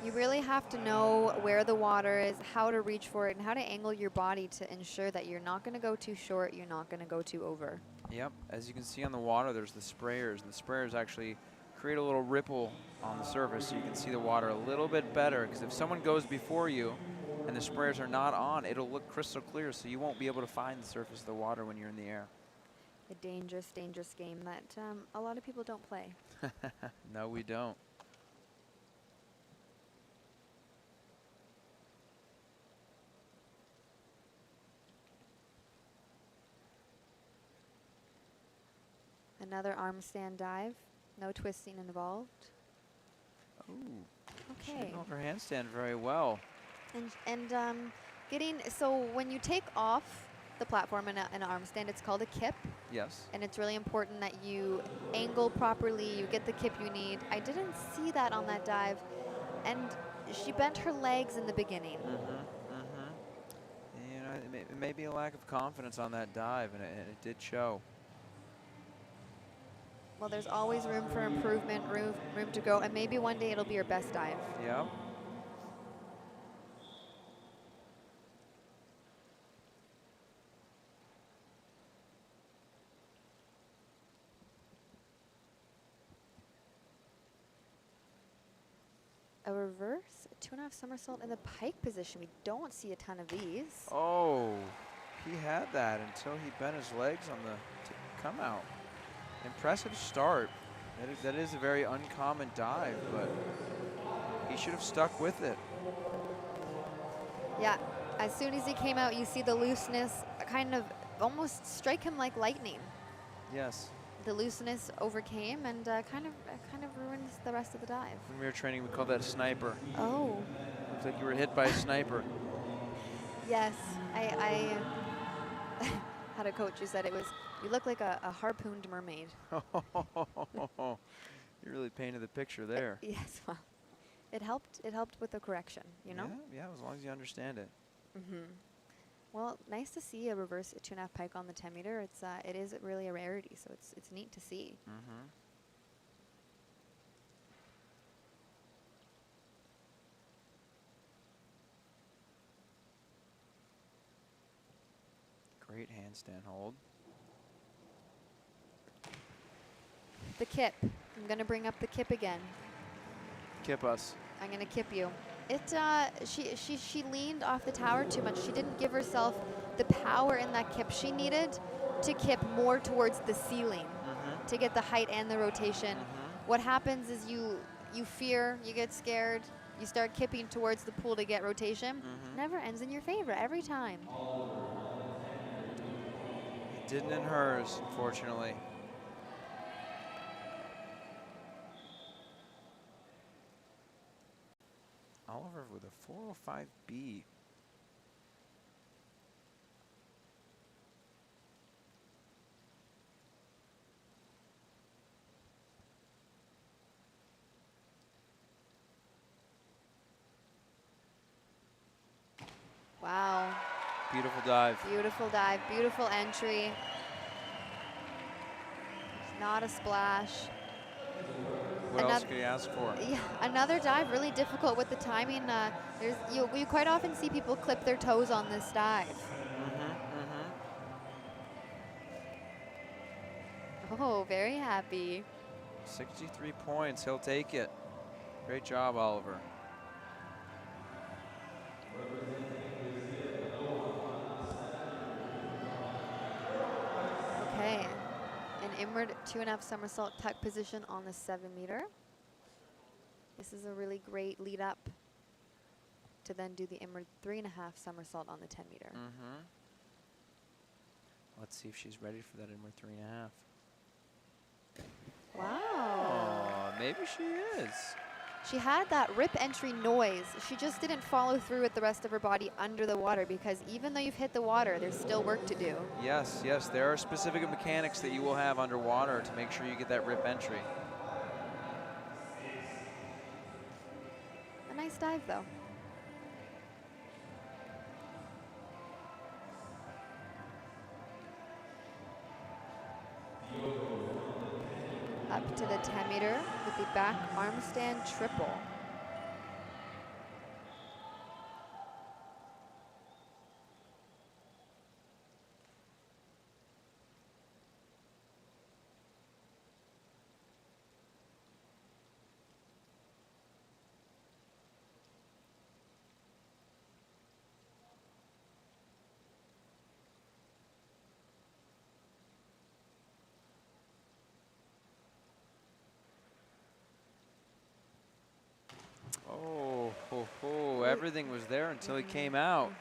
You really have to know where the water is, how to reach for it, and how to angle your body to ensure that you're not going to go too short, you're not going to go too over. Yep, as you can see on the water, there's the sprayers. And the sprayers actually create a little ripple on the surface so you can see the water a little bit better. Because if someone goes before you and the sprayers are not on, it'll look crystal clear, so you won't be able to find the surface of the water when you're in the air. A dangerous, dangerous game that a lot of people don't play. No, we don't. Another arm stand dive. No twisting involved. Ooh, she Okay. didn't hold her handstand very well. And so when you take off the platform in an arm stand, it's called a kip. Yes. And it's really important that you angle properly, you get the kip you need. I didn't see that on that dive. And she bent her legs in the beginning. You know, it may be a lack of confidence on that dive, and it did show. Well, there's always room for improvement, room to grow, and maybe one day it'll be your best dive. Yep. A reverse, a 2.5 somersault in the pike position. We don't see a ton of these. Oh, he had that until he bent his legs on the come out. Impressive start. That is a very uncommon dive, but he should have stuck with it. Yeah, as soon as he came out, you see the looseness kind of almost strike him like lightning. Yes. The looseness overcame and kind of ruined the rest of the dive. When we were training, we called that a sniper. Oh. Looks like you were hit by a sniper. Yes, I had a coach who said you look like a harpooned mermaid. You really painted the picture there. Yes, well, it helped with the correction, you know? Yeah, as long as you understand it. Well, nice to see a reverse 2.5 pike on the 10 meter. It is really a rarity, so it's neat to see. Great handstand hold. The kip. I'm gonna bring up the kip again. Kip us. I'm gonna kip you. She leaned off the tower too much. She didn't give herself the power in that kip. She needed to kip more towards the ceiling to get the height and the rotation. What happens is you fear, you get scared, you start kipping towards the pool to get rotation. Never ends in your favor every time. It didn't in hers, unfortunately. Oliver with a 405B. Wow. Beautiful dive. Beautiful dive, beautiful entry. Not a splash. What else could you ask for? Yeah, another dive, really difficult with the timing. You quite often see people clip their toes on this dive. Oh, very happy. 63 points, he'll take it. Great job, Oliver. Okay, an inward 2.5 somersault tuck position on the 7 meter. This is a really great lead up to then do the inward 3.5 somersault on the 10 meter. Let's see if she's ready for that inward 3.5. Wow. Oh, maybe she is. She had that rip entry noise. She just didn't follow through with the rest of her body under the water, because even though you've hit the water, there's still work to do. Yes, yes, there are specific mechanics that you will have underwater to make sure you get that rip entry. A nice dive, though. Up to the 10 meter with the back arm stand triple. Everything was there until he came out.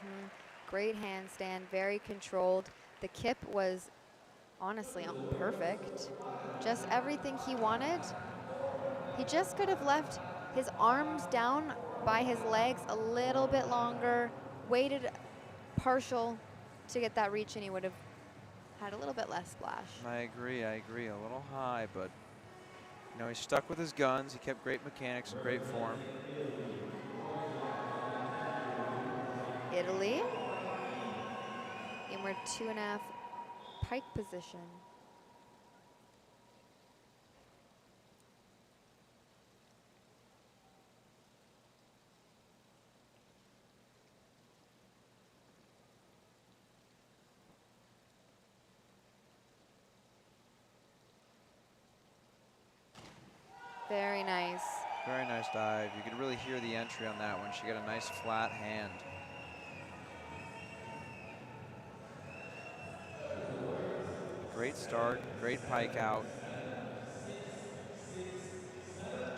Great handstand, very controlled. The kip was honestly perfect. Just everything he wanted. He just could have left his arms down by his legs a little bit longer, waited partial to get that reach, and he would have had a little bit less splash. I agree, a little high, but you know, he stuck with his guns. He kept great mechanics and great form. Italy. Inward 2.5 pike position. Very nice. Very nice dive. You could really hear the entry on that one. She got a nice flat hand. Great start, great pike out.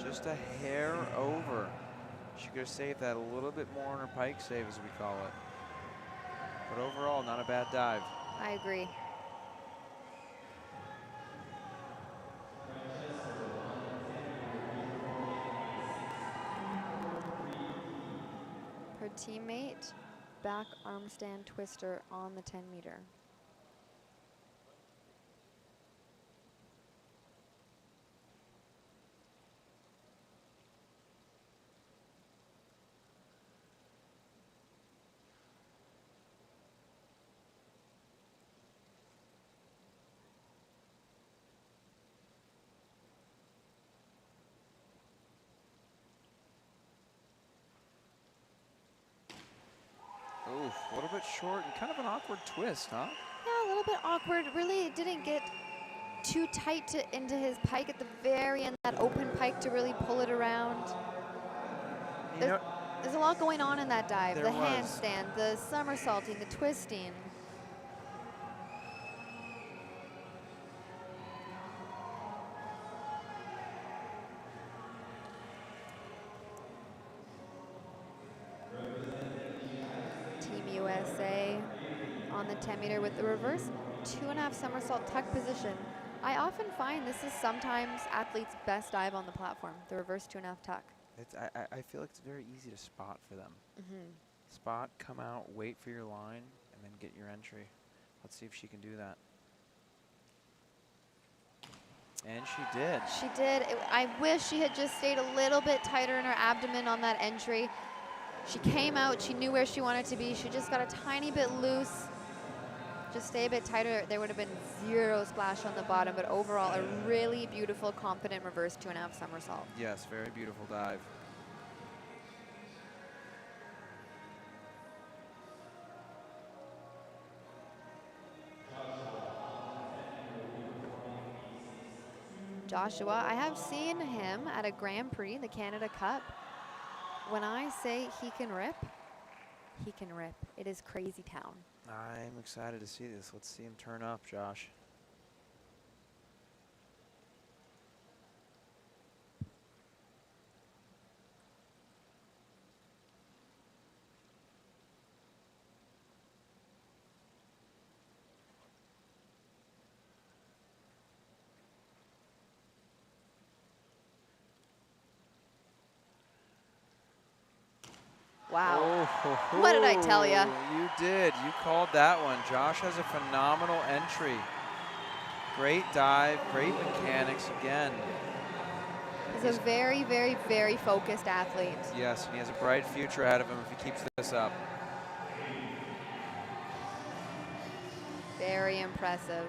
Just a hair over. She could have saved that a little bit more on her pike save, as we call it. But overall, not a bad dive. I agree. Her teammate, back arm stand twister on the 10 meter. Oof, a little bit short and kind of an awkward twist, huh? Yeah, a little bit awkward. Really, it didn't get too tight into his pike at the very end, that open pike to really pull it around. There's a lot going on in that dive. The handstand, the somersaulting, the twisting. Team USA on the 10 meter with the reverse 2.5 somersault tuck position. I often find this is sometimes athletes' best dive on the platform, the reverse 2.5 tuck. I feel like it's very easy to spot for them. Spot, come out, wait for your line, and then get your entry. Let's see if she can do that. And she did. She did. I wish she had just stayed a little bit tighter in her abdomen on that entry. She came out, she knew where she wanted to be. She just got a tiny bit loose. Just stay a bit tighter. There would have been zero splash on the bottom, but overall a really beautiful, confident reverse 2.5 somersault. Yes, very beautiful dive. Joshua, I have seen him at a Grand Prix, the Canada Cup. When I say he can rip, he can rip. It is crazy town. I'm excited to see this. Let's see him turn up, Josh. Wow. Oh, What did I tell ya? You did. You called that one. Josh has a phenomenal entry. Great dive, great mechanics again. He's a very, very, very focused athlete. Yes, and he has a bright future ahead of him if he keeps this up. Very impressive.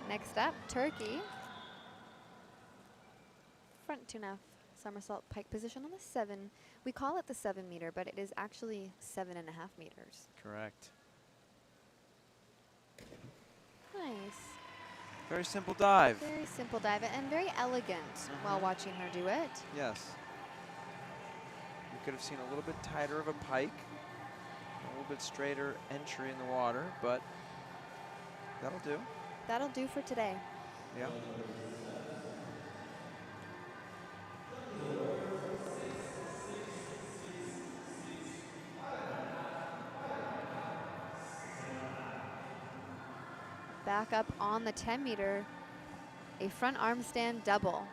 Next up, Turkey. Front 2.5 somersault pike position on the 7. We call it the 7 meter, but it is actually 7.5 meters. Correct. Nice. Very simple dive. Very simple dive and very elegant while watching her do it. Yes. You could have seen a little bit tighter of a pike, a little bit straighter entry in the water, but that'll do. That'll do for today. Yeah. Back up on the 10 meter, a front arm stand double.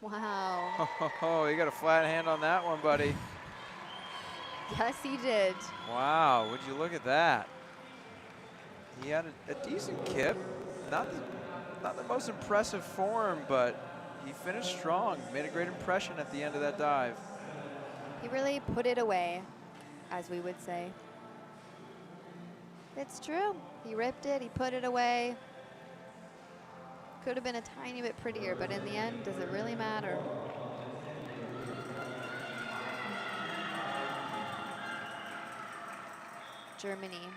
Wow. Oh, you got a flat hand on that one, buddy. Yes, he did. Wow, would you look at that? He had a decent kip. Not the most impressive form, but he finished strong. Made a great impression at the end of that dive. He really put it away, as we would say. It's true. He ripped it, he put it away. Could have been a tiny bit prettier, but in the end, does it really matter? Germany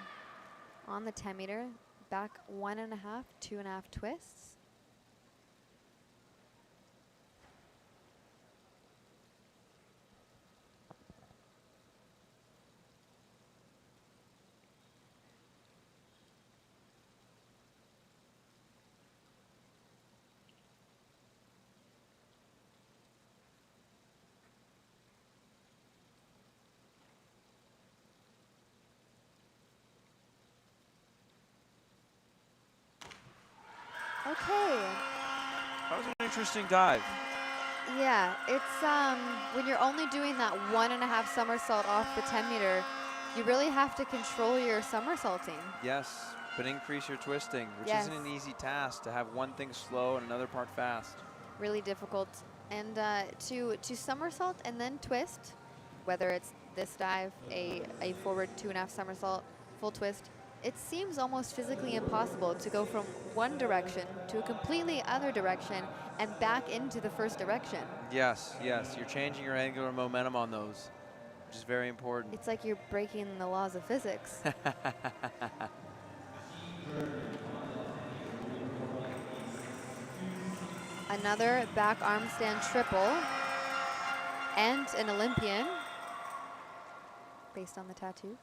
on the 10 meter, back 1.5, 2.5 twists. Okay. That was an interesting dive. Yeah, it's when you're only doing that 1.5 somersault off the 10 meter, you really have to control your somersaulting. Yes, but increase your twisting, which Yes. isn't an easy task to have one thing slow and another part fast. Really difficult. And to somersault and then twist, whether it's this dive, a forward 2.5 somersault, full twist, it seems almost physically impossible to go from one direction to a completely other direction and back into the first direction. Yes, yes, you're changing your angular momentum on those, which is very important. It's like you're breaking the laws of physics. Another back arm stand triple and an Olympian based on the tattoos.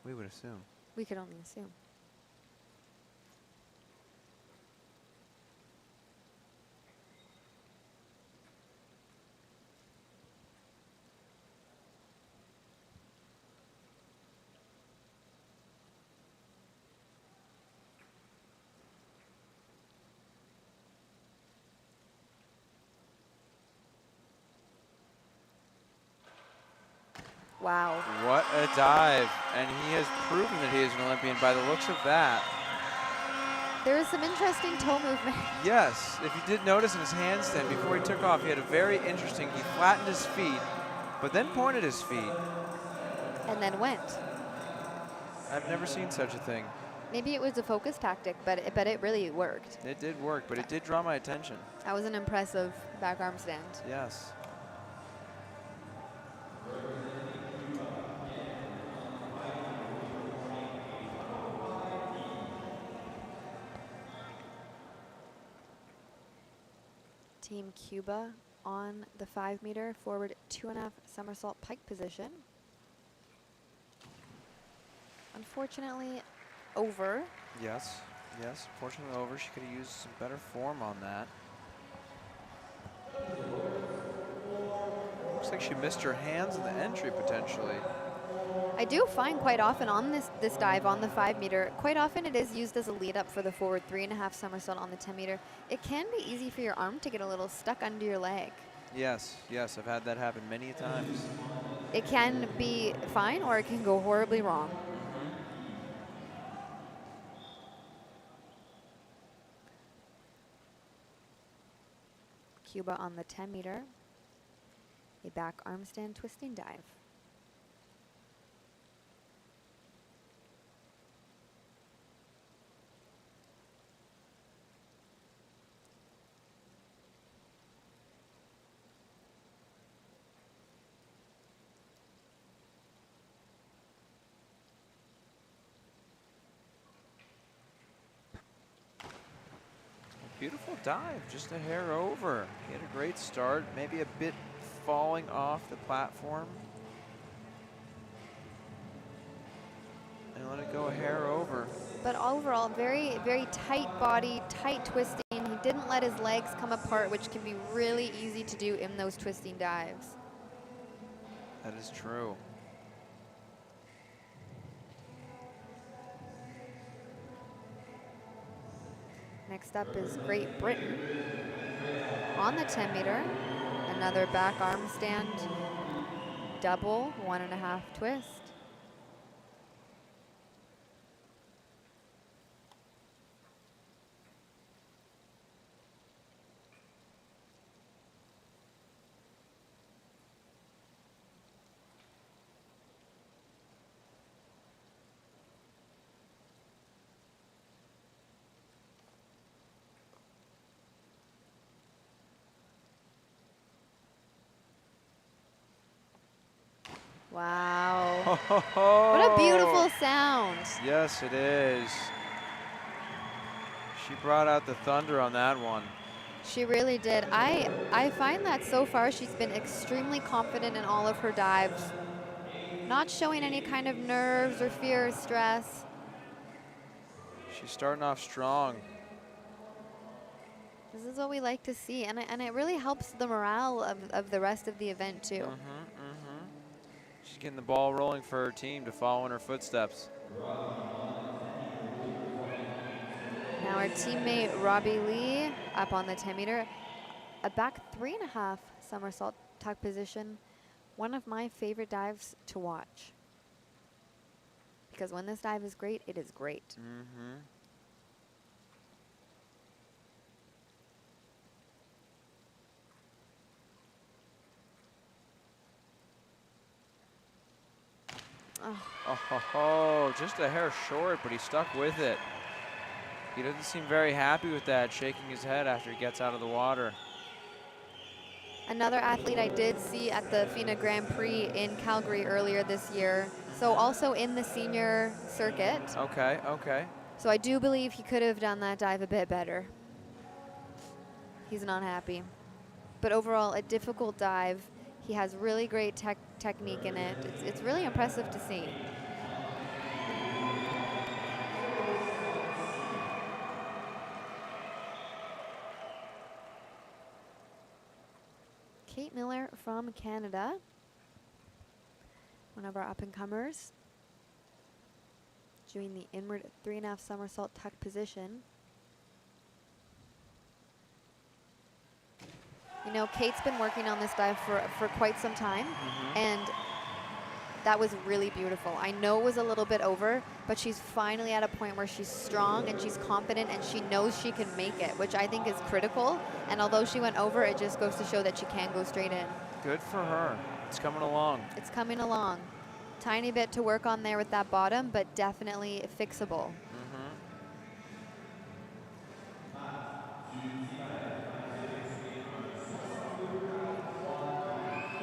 We would assume. We could only assume. Wow. What a dive. And he has proven that he is an Olympian by the looks of that. There is some interesting toe movement. Yes, if you did notice in his handstand before he took off, he had a very interesting, he flattened his feet, but then pointed his feet. And then went. I've never seen such a thing. Maybe it was a focus tactic, but it really worked. It did work, but it did draw my attention. That was an impressive back arm stand. Yes. Team Cuba on the 5-meter forward 2.5 somersault pike position. Unfortunately, over. Yes. Yes. Fortunately over. She could have used some better form on that. Looks like she missed her hands in the entry potentially. I do find quite often on this dive on the 5-meter, quite often it is used as a lead up for the forward 3.5 somersault on the 10-meter. It can be easy for your arm to get a little stuck under your leg. Yes, yes, I've had that happen many times. It can be fine or it can go horribly wrong. Cuba on the 10-meter, a back arm stand twisting dive. Beautiful dive, just a hair over. He had a great start, maybe a bit falling off the platform. And let it go a hair over. But overall, very, very tight body, tight twisting. He didn't let his legs come apart, which can be really easy to do in those twisting dives. That is true. Next up is Great Britain on the 10-meter. Another back arm stand, double, 1.5 twist. Wow. What a beautiful sound. Yes, it is. She brought out the thunder on that one. She really did. I find that so far she's been extremely confident in all of her dives. Not showing any kind of nerves or fear or stress. She's starting off strong. This is what we like to see, and it really helps the morale of the rest of the event too. She's getting the ball rolling for her team to follow in her footsteps. Now our teammate Robbie Lee up on the 10-meter, a back 3.5 somersault tuck position. One of my favorite dives to watch. Because when this dive is great, it is great. Oh, just a hair short, but he stuck with it. He doesn't seem very happy with that, shaking his head after he gets out of the water. Another athlete I did see at the FINA Grand Prix in Calgary earlier this year. So also in the senior circuit. Okay, okay. So I do believe he could have done that dive a bit better. He's not happy. But overall, a difficult dive. He has really great technique in it. It's really impressive to see. Kate Miller from Canada, one of our up-and-comers, doing the inward 3.5 somersault tuck position. You know, Kate's been working on this dive for quite some time, and that was really beautiful. I know it was a little bit over, but she's finally at a point where she's strong and she's confident and she knows she can make it, which I think is critical. And although she went over, it just goes to show that she can go straight in. Good for her. It's coming along. It's coming along. Tiny bit to work on there with that bottom, but definitely fixable.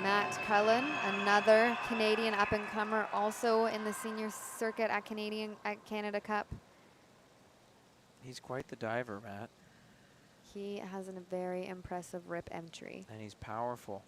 Matt Cullen, another Canadian up-and-comer, also in the senior circuit at Canada Cup. He's quite the diver, Matt. He has a very impressive rip entry. And he's powerful.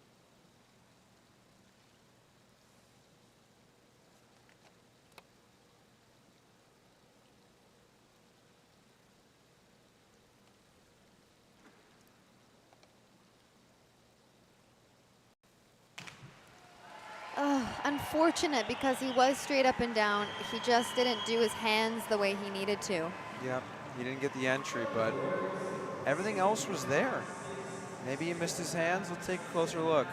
Unfortunate, because he was straight up and down. He just didn't do his hands the way he needed to. Yep, he didn't get the entry, but everything else was there. Maybe he missed his hands. Let's take a closer look.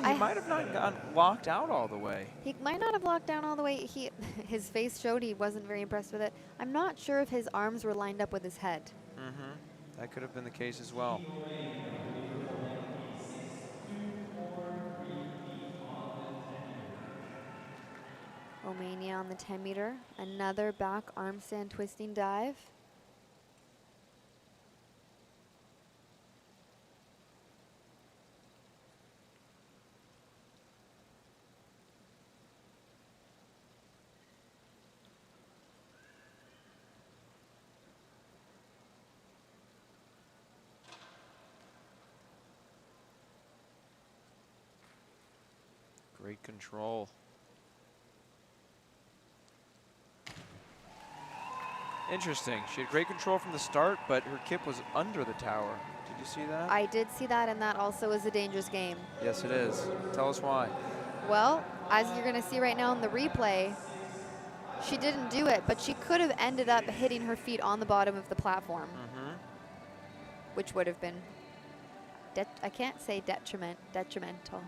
He might have not gotten locked out all the way. He might not have locked down all the way. His face showed he wasn't very impressed with it. I'm not sure if his arms were lined up with his head. That could have been the case as well. Romania on the 10 meter. Another back arm stand twisting dive. Great control. Interesting. She had great control from the start, but her kip was under the tower. Did you see that? I did see that, and that also is a dangerous game. Yes, it is. Tell us why. Well, as you're going to see right now in the replay, she didn't do it, but she could have ended up hitting her feet on the bottom of the platform, which would have been, I can't say detrimental.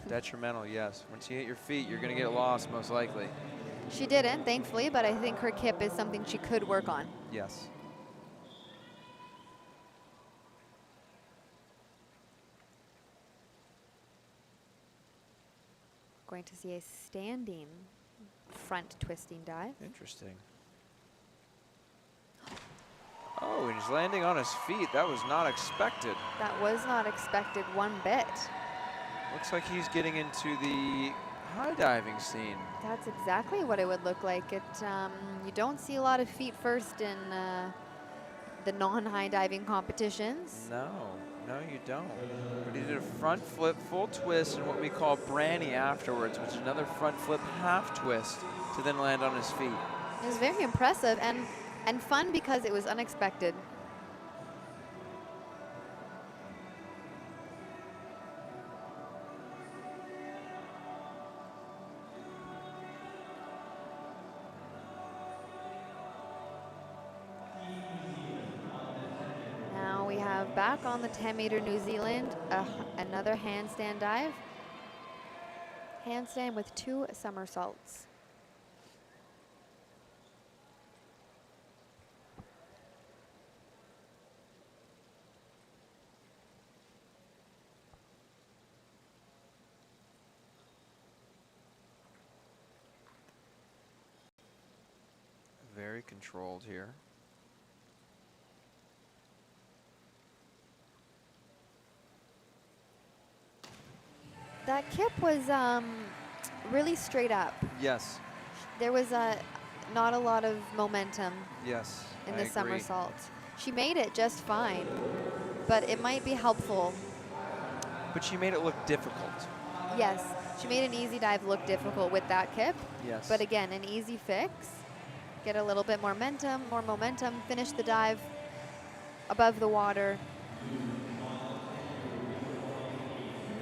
Detrimental, yes. Once you hit your feet, you're going to get lost, most likely. She didn't, thankfully, but I think her kip is something she could work on. Yes. Going to see a standing front twisting dive. Interesting. Oh, and he's landing on his feet. That was not expected. That was not expected one bit. Looks like he's getting into the high diving scene. That's exactly what it would look like. You don't see a lot of feet first in the non-high diving competitions. No, you don't. But he did a front flip, full twist, and what we call Branny afterwards, which is another front flip half twist to then land on his feet. It was very impressive and fun because it was unexpected. Now we have back on the 10 meter New Zealand, another handstand dive. Handstand with 2 somersaults. Very controlled here. That kip was really straight up. Yes. There was not a lot of momentum Yes. in I the agree. somersault. She made it just fine, but it might be helpful. But she made it look difficult. Yes, she made an easy dive look difficult with that kip. Yes. But again, an easy fix. Get a little bit more momentum, finish the dive above the water.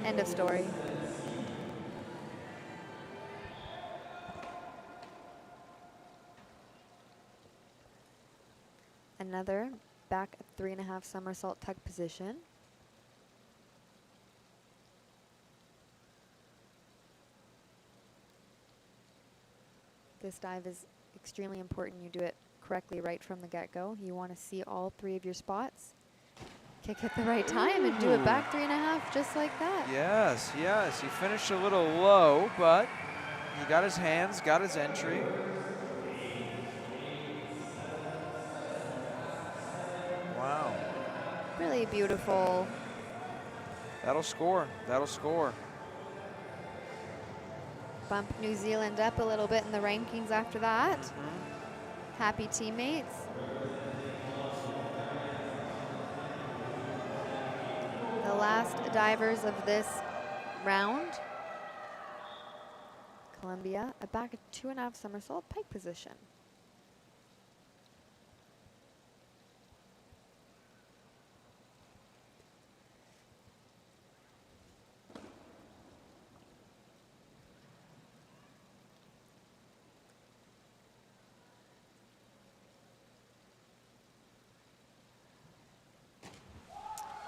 End of story. Another back 3.5 somersault tuck position. This dive is extremely important. You do it correctly right from the get-go. You want to see all 3 of your spots. kick at the right time and do it back 3.5 just like that. Yes, yes. He finished a little low, but he got his hands, got his entry. Wow. Really beautiful. That'll score. That'll score. Bump New Zealand up a little bit in the rankings after that. Happy teammates. The last divers of this round. Columbia, a back 2.5 somersault pike position.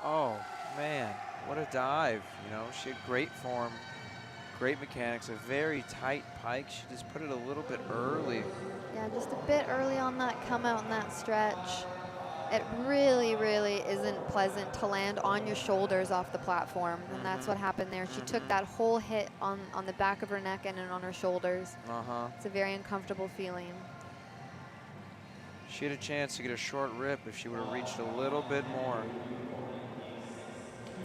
Oh, man, what a dive. You know, she had great form, great mechanics, a very tight pike. She just put it a little bit early. Yeah, just a bit early on that come out in that stretch. It really, really isn't pleasant to land on your shoulders off the platform, and that's what happened there. She took that whole hit on the back of her neck and on her shoulders. It's a very uncomfortable feeling. She had a chance to get a short rip if she would have reached a little bit more.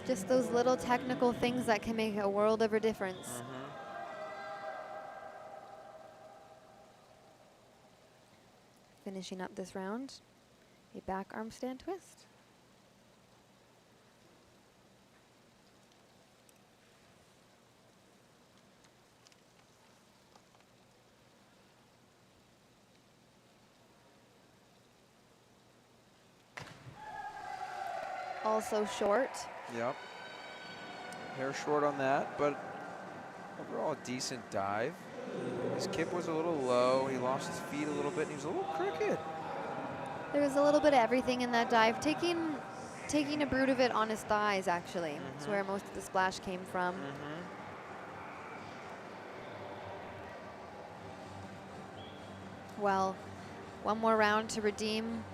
Just those little technical things that can make a world of a difference. Finishing up this round, a back arm stand twist. Also short. Yep. Hair short on that, but overall a decent dive. His kip was a little low. He lost his feet a little bit, and he was a little crooked. There was a little bit of everything in that dive. Taking a brood of it on his thighs, actually. That's where most of the splash came from. Well, one more round to redeem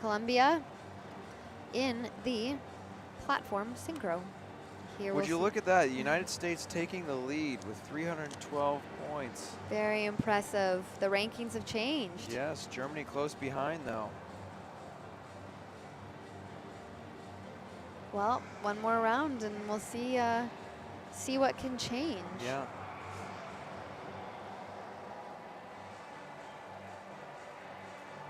Columbia in the platform synchro. Here Would you look at that? The United States taking the lead with 312 points. Very impressive. The rankings have changed. Yes, Germany close behind though. Well, one more round and we'll see what can change. Yeah.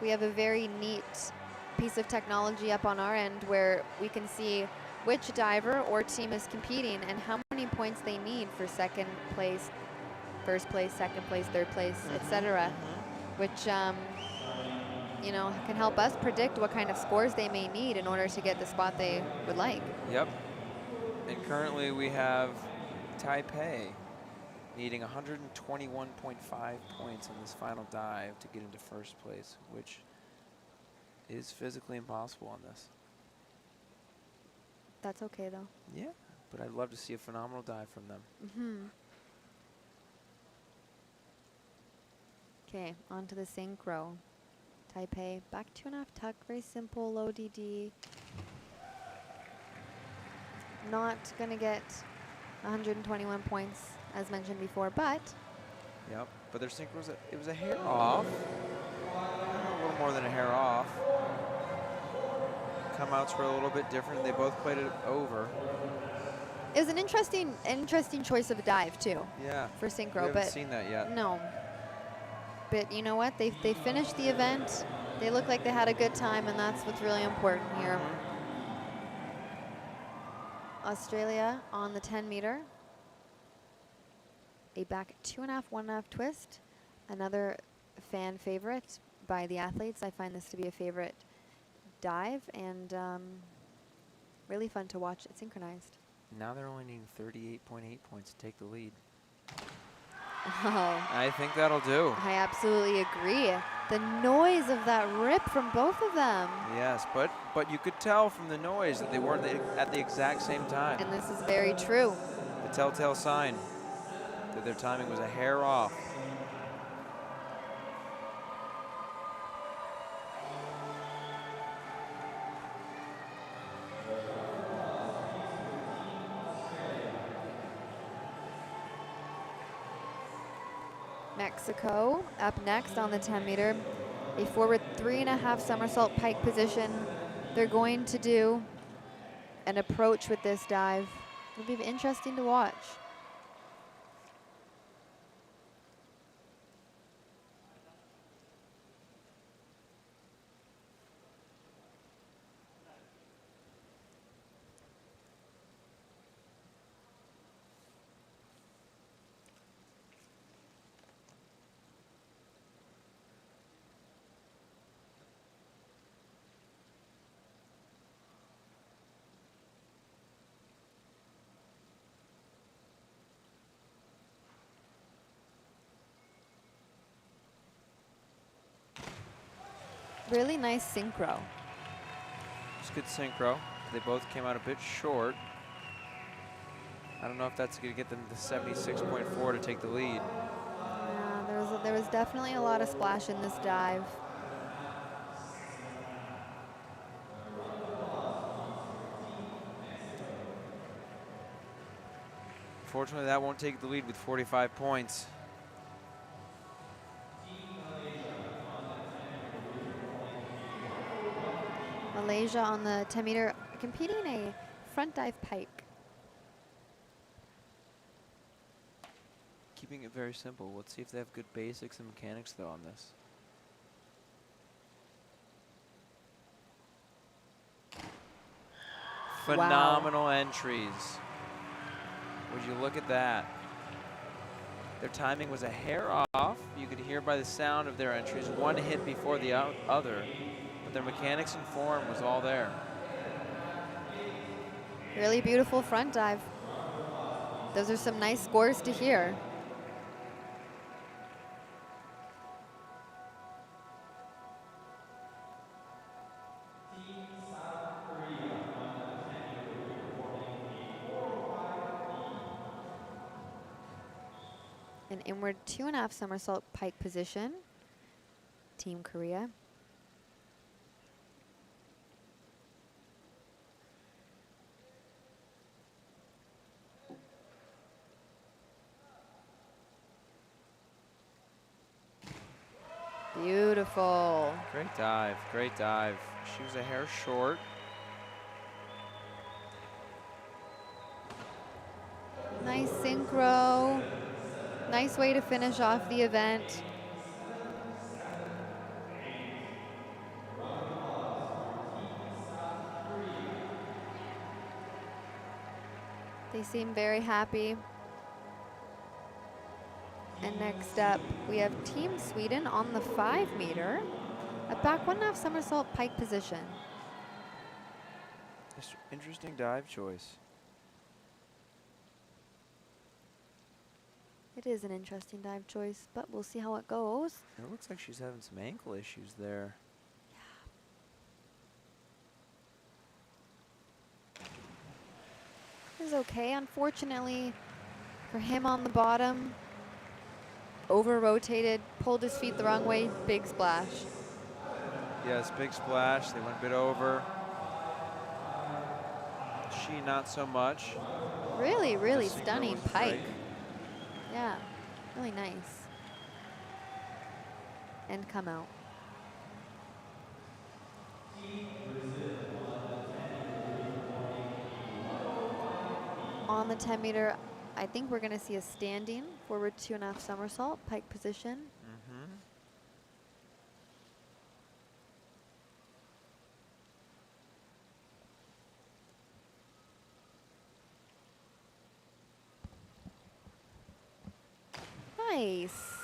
We have a very neat piece of technology up on our end where we can see which diver or team is competing and how many points they need for second place, first place, second place, third place, etc. Which you know, can help us predict what kind of scores they may need in order to get the spot they would like. Yep. And currently we have Taipei needing 121.5 points in this final dive to get into first place, which is physically impossible on this. That's okay though. Yeah, but I'd love to see a phenomenal dive from them. Okay, on to the synchro. Taipei, back 2.5 tuck, very simple, low DD. Not gonna get 121 points as mentioned before, but. Yep, but their synchro was it was a hair off. A little more than a hair off. Come outs were a little bit different. They both played it over. It was an interesting choice of a dive too. Yeah. For synchro, we haven't seen that yet. No. But you know what? They finished the event. They look like they had a good time, and that's what's really important here. Australia on the 10 meter. A back 2.5, 1.5 twist. Another fan favorite by the athletes. I find this to be a favorite dive and really fun to watch at Synchronized. Now they're only needing 38.8 points to take the lead. Oh. I think that'll do. I absolutely agree. The noise of that rip from both of them. Yes, but you could tell from the noise that they weren't at the exact same time. And this is very true. The telltale sign that their timing was a hair off. Mexico up next on the 10 meter. A forward 3.5 somersault pike position. They're going to do an approach with this dive. It'll be interesting to watch. Really nice synchro. It's good synchro. They both came out a bit short. I don't know if that's going to get them to 76.4 to take the lead. Yeah, there was definitely a lot of splash in this dive. Fortunately, that won't take the lead with 45 points. Malaysia on the 10 meter competing a front dive pike. Keeping it very simple. Let's see if they have good basics and mechanics though on this. Phenomenal entries. Would you look at that? Their timing was a hair off. You could hear by the sound of their entries, one hit before the other, but their mechanics and form was all there. Really beautiful front dive. Those are some nice scores to hear. An inward 2.5 somersault pike position. Team Korea. Beautiful. Great dive, great dive. She was a hair short. Nice synchro. Nice way to finish off the event. They seem very happy. And next up, we have Team Sweden on the 5 meter. A back 1.5 somersault pike position. Interesting dive choice. It is an interesting dive choice, but we'll see how it goes. It looks like she's having some ankle issues there. Is okay. Unfortunately for him on the bottom, over-rotated, pulled his feet the wrong way, big splash. Yes, big splash. They went a bit over. She not so much. Really, really The synchro stunning was pike. great. Yeah, really nice. And come out. On the 10 meter, I think we're gonna see a standing forward 2.5 somersault, pike position. Nice.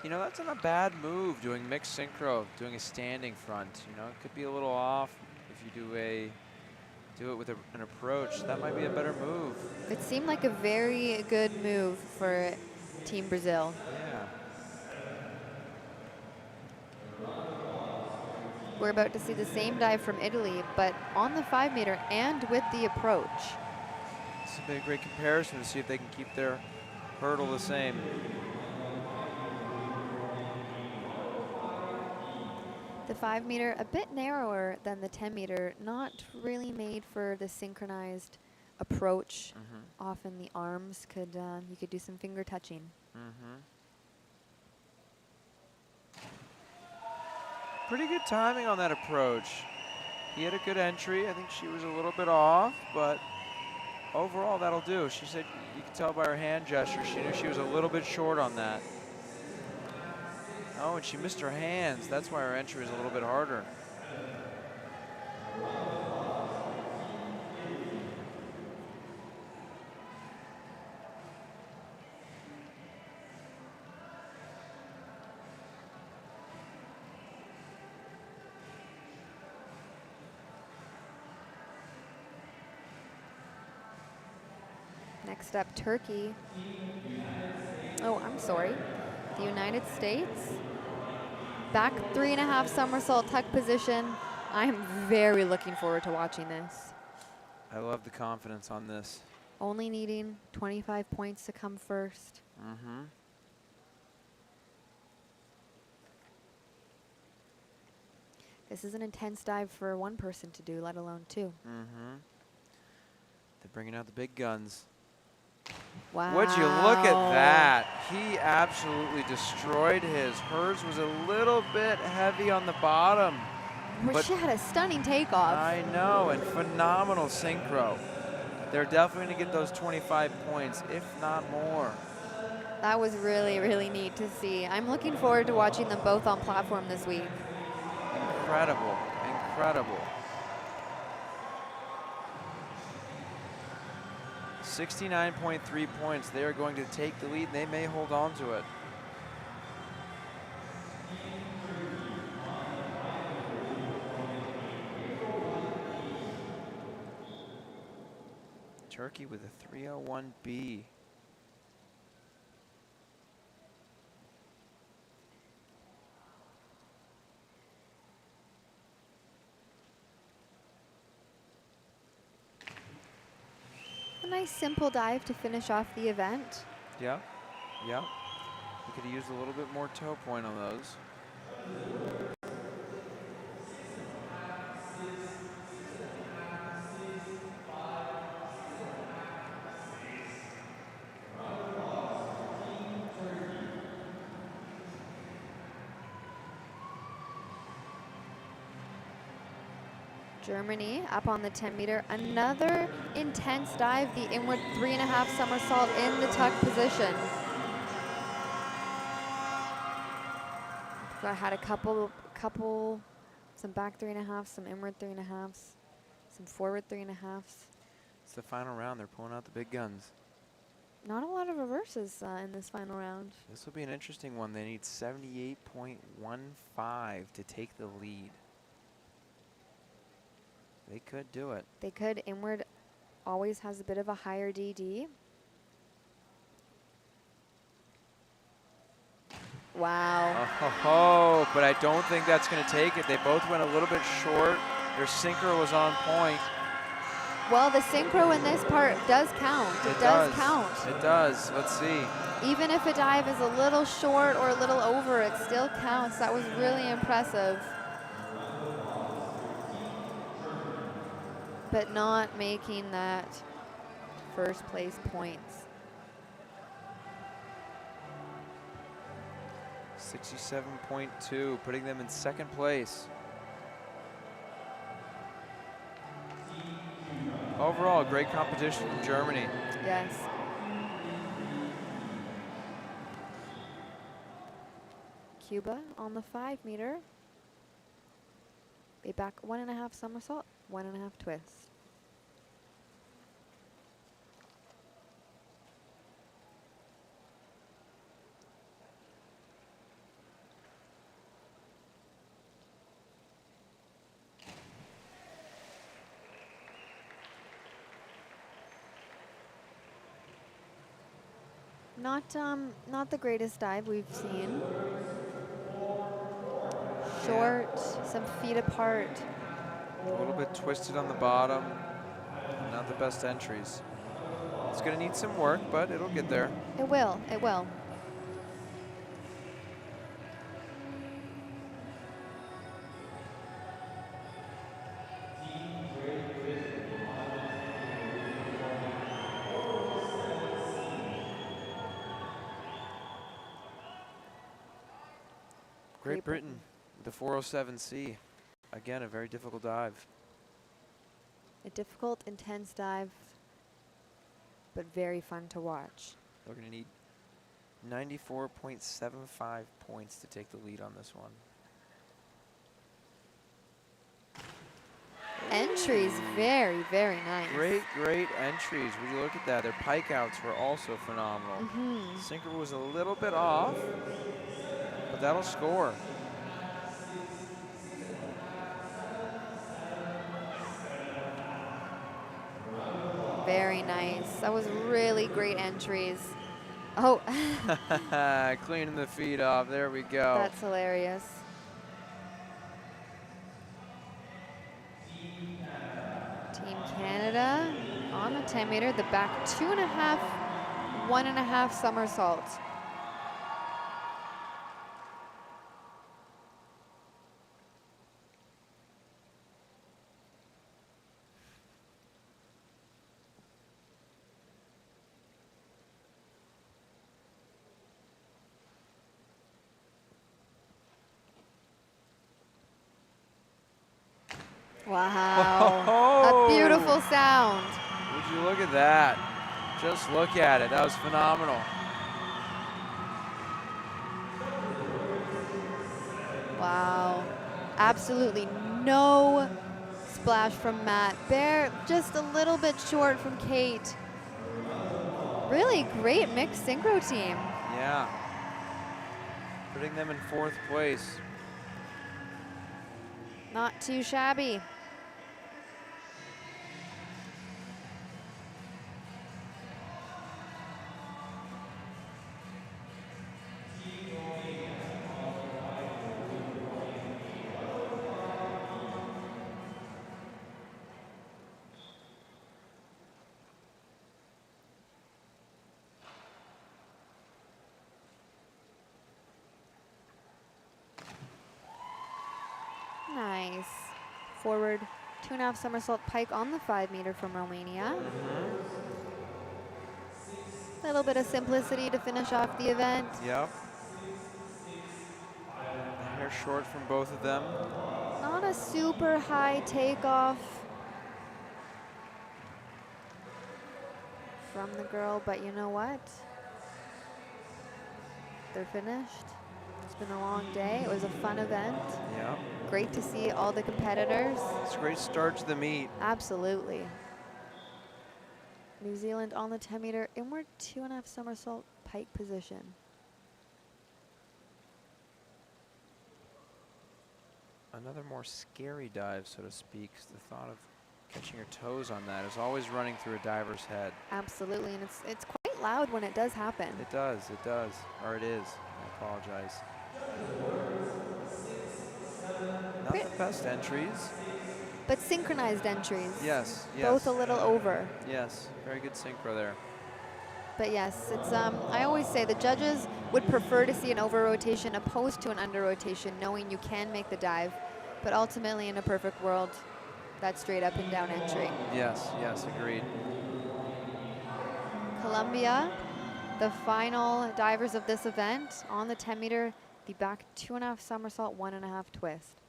You know, that's not a bad move, doing mixed synchro, doing a standing front. You know, it could be a little off if you do it with an approach. That might be a better move. It seemed like a very good move for Team Brazil. Yeah. We're about to see the same dive from Italy, but on the 5 meter and with the approach. This would be a great comparison to see if they can keep their hurdle the same. The 5 meter, a bit narrower than the 10 meter, not really made for the synchronized approach. Often the arms could, you could do some finger touching. pretty good timing on that approach. He had a good entry. I think she was a little bit off, but overall that'll do. She said you could tell by her hand gesture she knew she was a little bit short on that. Oh, and she missed her hands. That's why her entry was a little bit harder. Next up, Turkey. Oh, I'm sorry. The United States. Back 3.5 somersault tuck position. I am very looking forward to watching this. I love the confidence on this. Only needing 25 points to come first. Mm-hmm. This is an intense dive for one person to do, let alone two. Mm-hmm. They're bringing out the big guns. Wow. Would you look at that? He absolutely destroyed his. Hers was a little bit heavy on the bottom. But she had a stunning takeoff. I know, and phenomenal synchro. They're definitely going to get those 25 points, if not more. That was really, really neat to see. I'm looking forward to watching them both on platform this week. Incredible, incredible. 69.3 points. They are going to take the lead, and they may hold on to it. Turkey with a 301B. A nice simple dive to finish off the event. Yeah, yeah. We could have used a little bit more toe point on those. Germany up on the 10 meter. Another intense dive, the inward 3.5 somersault in the tuck position. So I had a couple, some back 3.5, some inward 3.5, some forward 3.5. It's the final round. They're pulling out the big guns. Not a lot of reverses in this final round. This will be an interesting one. They need 78.15 to take the lead. They could do it. They could. Inward always has a bit of a higher DD. Wow. Oh, but I don't think that's going to take it. They both went a little bit short. Their synchro was on point. Well, the synchro in this part does count. It does count. It does. Let's see. Even if a dive is a little short or a little over, it still counts. That was really impressive. But not making that first place points. 67.2, putting them in second place. Overall, great competition from Germany. Yes. Cuba on the 5 meter. They back 1.5 somersault, 1.5 twist. Not the greatest dive we've seen. Short, some feet apart. A little bit twisted on the bottom. Not the best entries. It's going to need some work, but it'll get there. It will, it will. Great Britain The 407C. Again, a very difficult dive. A difficult, intense dive, but very fun to watch. They're going to need 94.75 points to take the lead on this one. Entries, very, very nice. Great entries. Would you look at that? Their pike outs were also phenomenal. Synchro was a little bit off, but that'll score. Very nice. That was really great entries. Oh. Cleaning the feet off. There we go. That's hilarious. Team Canada on the 10 meter, the back 2.5, 1.5 somersault. Wow, a beautiful sound. Would you look at that? Just look at it. That was phenomenal. Wow, absolutely no splash from Matt. Just a little bit short from Kate. Really great mixed synchro team. Yeah. Putting them in 4th place. Not too shabby. Nice. Forward 2.5 somersault pike on the 5 meter from Romania. A little bit of simplicity to finish off the event. Yep. Hair short from both of them. Not a super high takeoff from the girl, but you know what? They're finished. It's been a long day. It was a fun event. Yeah. Great to see all the competitors. It's a great start to the meet. Absolutely. New Zealand on the 10 meter inward 2.5 somersault pike position. Another more scary dive, so to speak. The thought of catching your toes on that is always running through a diver's head. Absolutely, and it's quite loud when it does happen. It does, or it is. I apologize. Not the best entries. But synchronized entries. Yes, yes. Both a little over. Yes, very good synchro there. But yes, it's I always say the judges would prefer to see an over rotation opposed to an under rotation, knowing you can make the dive. But ultimately, in a perfect world, that's straight up and down entry. Yes, yes, agreed. Colombia, the final divers of this event on the 10 meter, the back 2.5 somersault, 1.5 twist.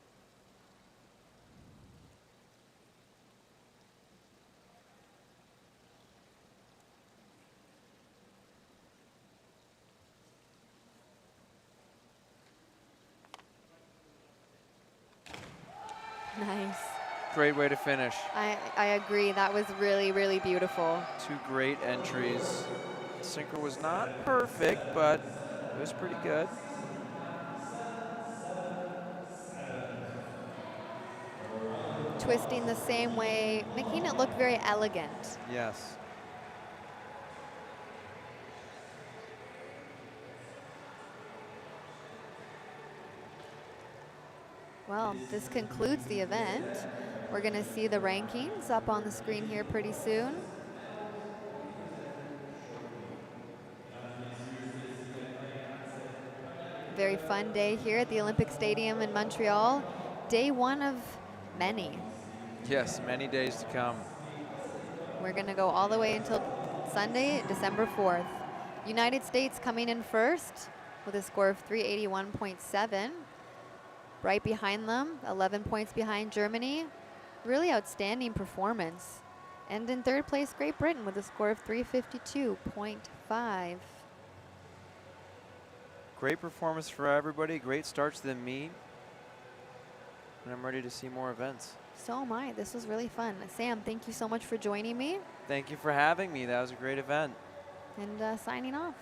Nice. Great way to finish. I agree. That was really, really beautiful. 2 great entries. Synchro was not perfect, but it was pretty good. Twisting the same way, making it look very elegant. Yes. Well, this concludes the event. We're going to see the rankings up on the screen here pretty soon. Very fun day here at the Olympic Stadium in Montreal. Day 1 of many. Yes, many days to come. We're going to go all the way until Sunday, December 4th. United States coming in first with a score of 381.7. right behind them, 11 points behind Germany. Really outstanding performance. And in third place, Great Britain with a score of 352.5. Great performance for everybody. Great start to the meet. And I'm ready to see more events. So am I. This was really fun. Sam, thank you so much for joining me. Thank you for having me. That was a great event. And signing off.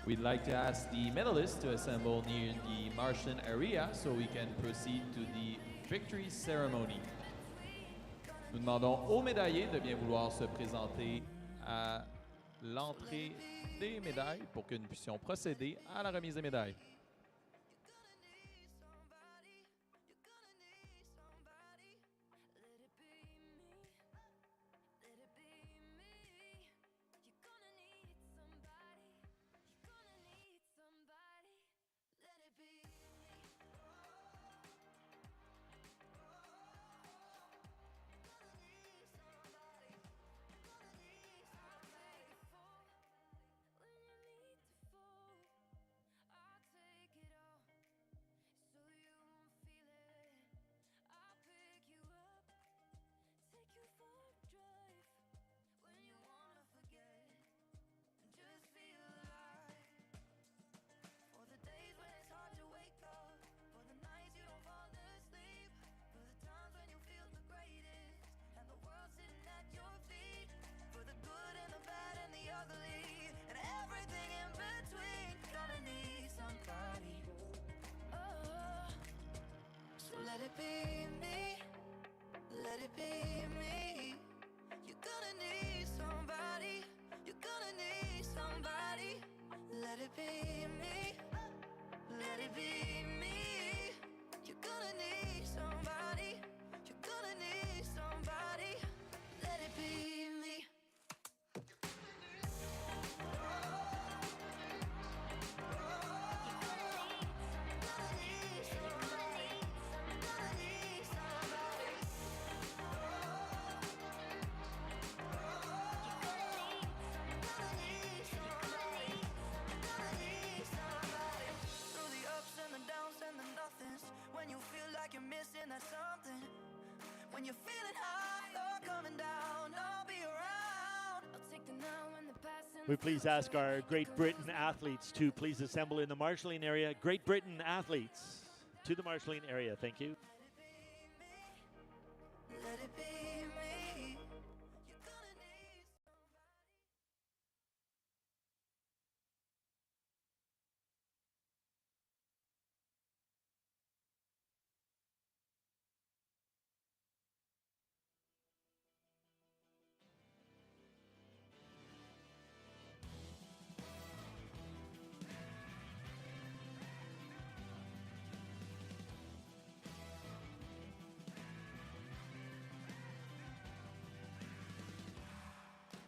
We'd like to ask the medalists to assemble near the marshland area so we can proceed to the victory ceremony. Nous demandons aux médaillés de bien vouloir se présenter à l'entrée des médailles pour que nous puissions procéder à la remise des médailles. Let it be me, let it be me. You're gonna need somebody, you're gonna need somebody. Let it be me, let it be me. You're gonna need somebody, you're gonna need somebody. Let it be me. When you feel like you're missing that something, when you're feeling high or coming down, I'll be around. I'll take the now and the past and We please ask our Great Britain athletes to please assemble in the marshalling area. Great Britain athletes to the marshalling area. Thank you. let it be me. You're gonna need somebody.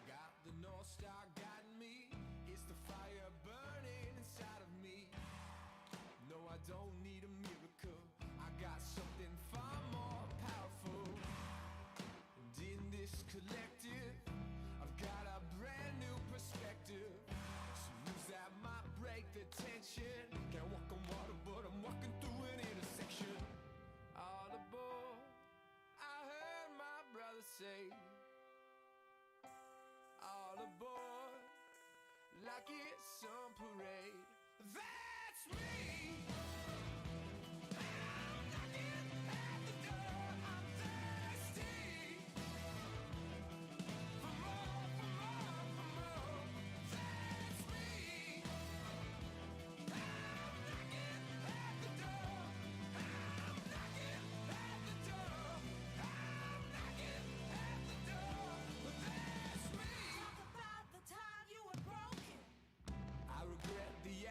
Got the North Star guiding me. It's the fire burning inside of me. No, I don't need a miracle. I got something far more powerful. And in this collective, I've got a brand new perspective. Some news that might break the tension. Can't walk on water, but I'm walking through an intersection. All aboard, I heard my brother say. All aboard, like it's some parade. That's me. I'm knocking at the door. I'm thirsty for more, for more, for more. That's me. I'm knocking at the door. I'm knocking at the door. I'm knocking at the door. That's me. Talk about the time you were broken. I regret the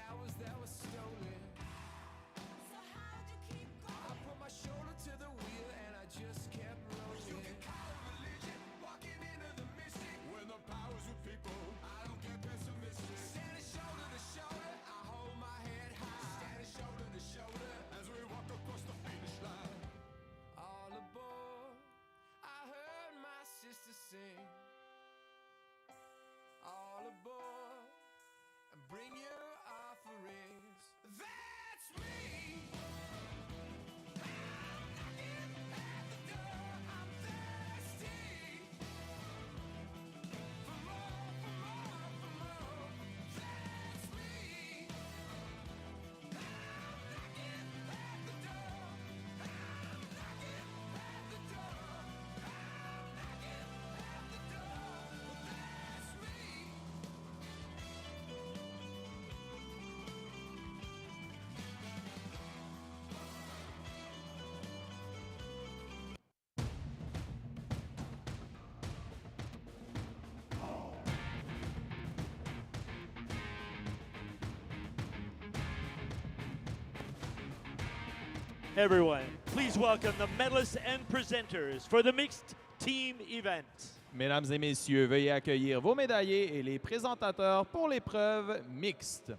Everyone, please welcome the medalists and presenters for the mixed team event. Mesdames et messieurs, veuillez accueillir vos médaillés et les présentateurs pour l'épreuve mixte.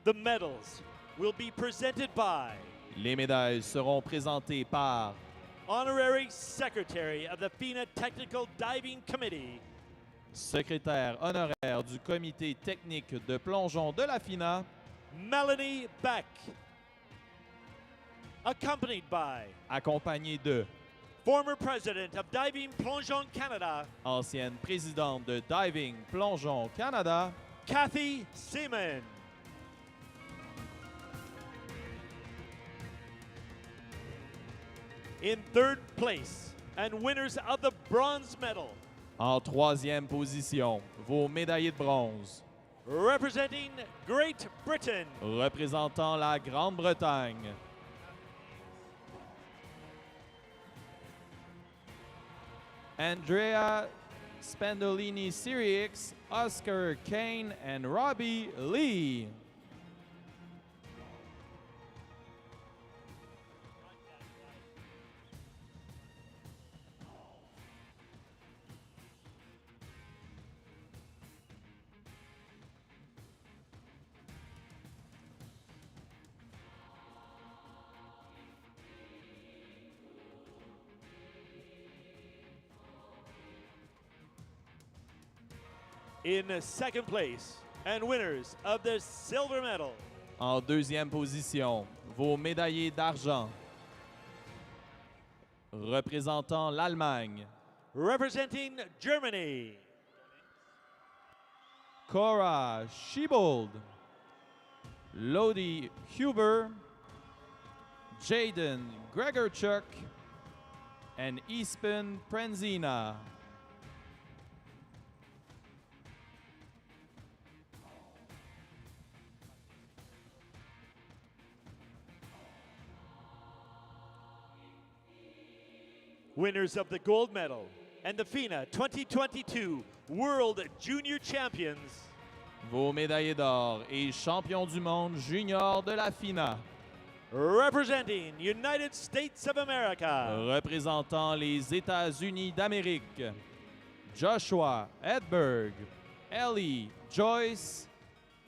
The medals will be presented by Les médailles seront présentées par Honorary Secretary of the FINA Technical Diving Committee, secrétaire honoraire du comité technique de plongeon de la FINA, Melanie Beck, accompanied by accompagnée de former President of Diving Plongeon Canada, ancienne présidente de Diving Plongeon Canada, Kathy Seaman. In third place and winners of the bronze medal, en troisième position, vos médaillés de bronze, representing Great Britain, représentant la Grande-Bretagne, Andrea Spandolini-Sirix, Oscar Kane, and Robbie Lee. in second place and winners of the silver medal, En deuxième position, vos médaillés d'argent, représentant l'Allemagne, representing Germany, Cora Schiebold, Lodi Huber, Jaden Gregorchuk, and Espen Prenzina. winners of the gold medal and the FINA 2022 World Junior Champions, Vos médaillés d'or et champions du monde junior de la FINA, representing United States of America, représentant les États-Unis d'Amérique, Joshua Edberg, Ellie Joyce,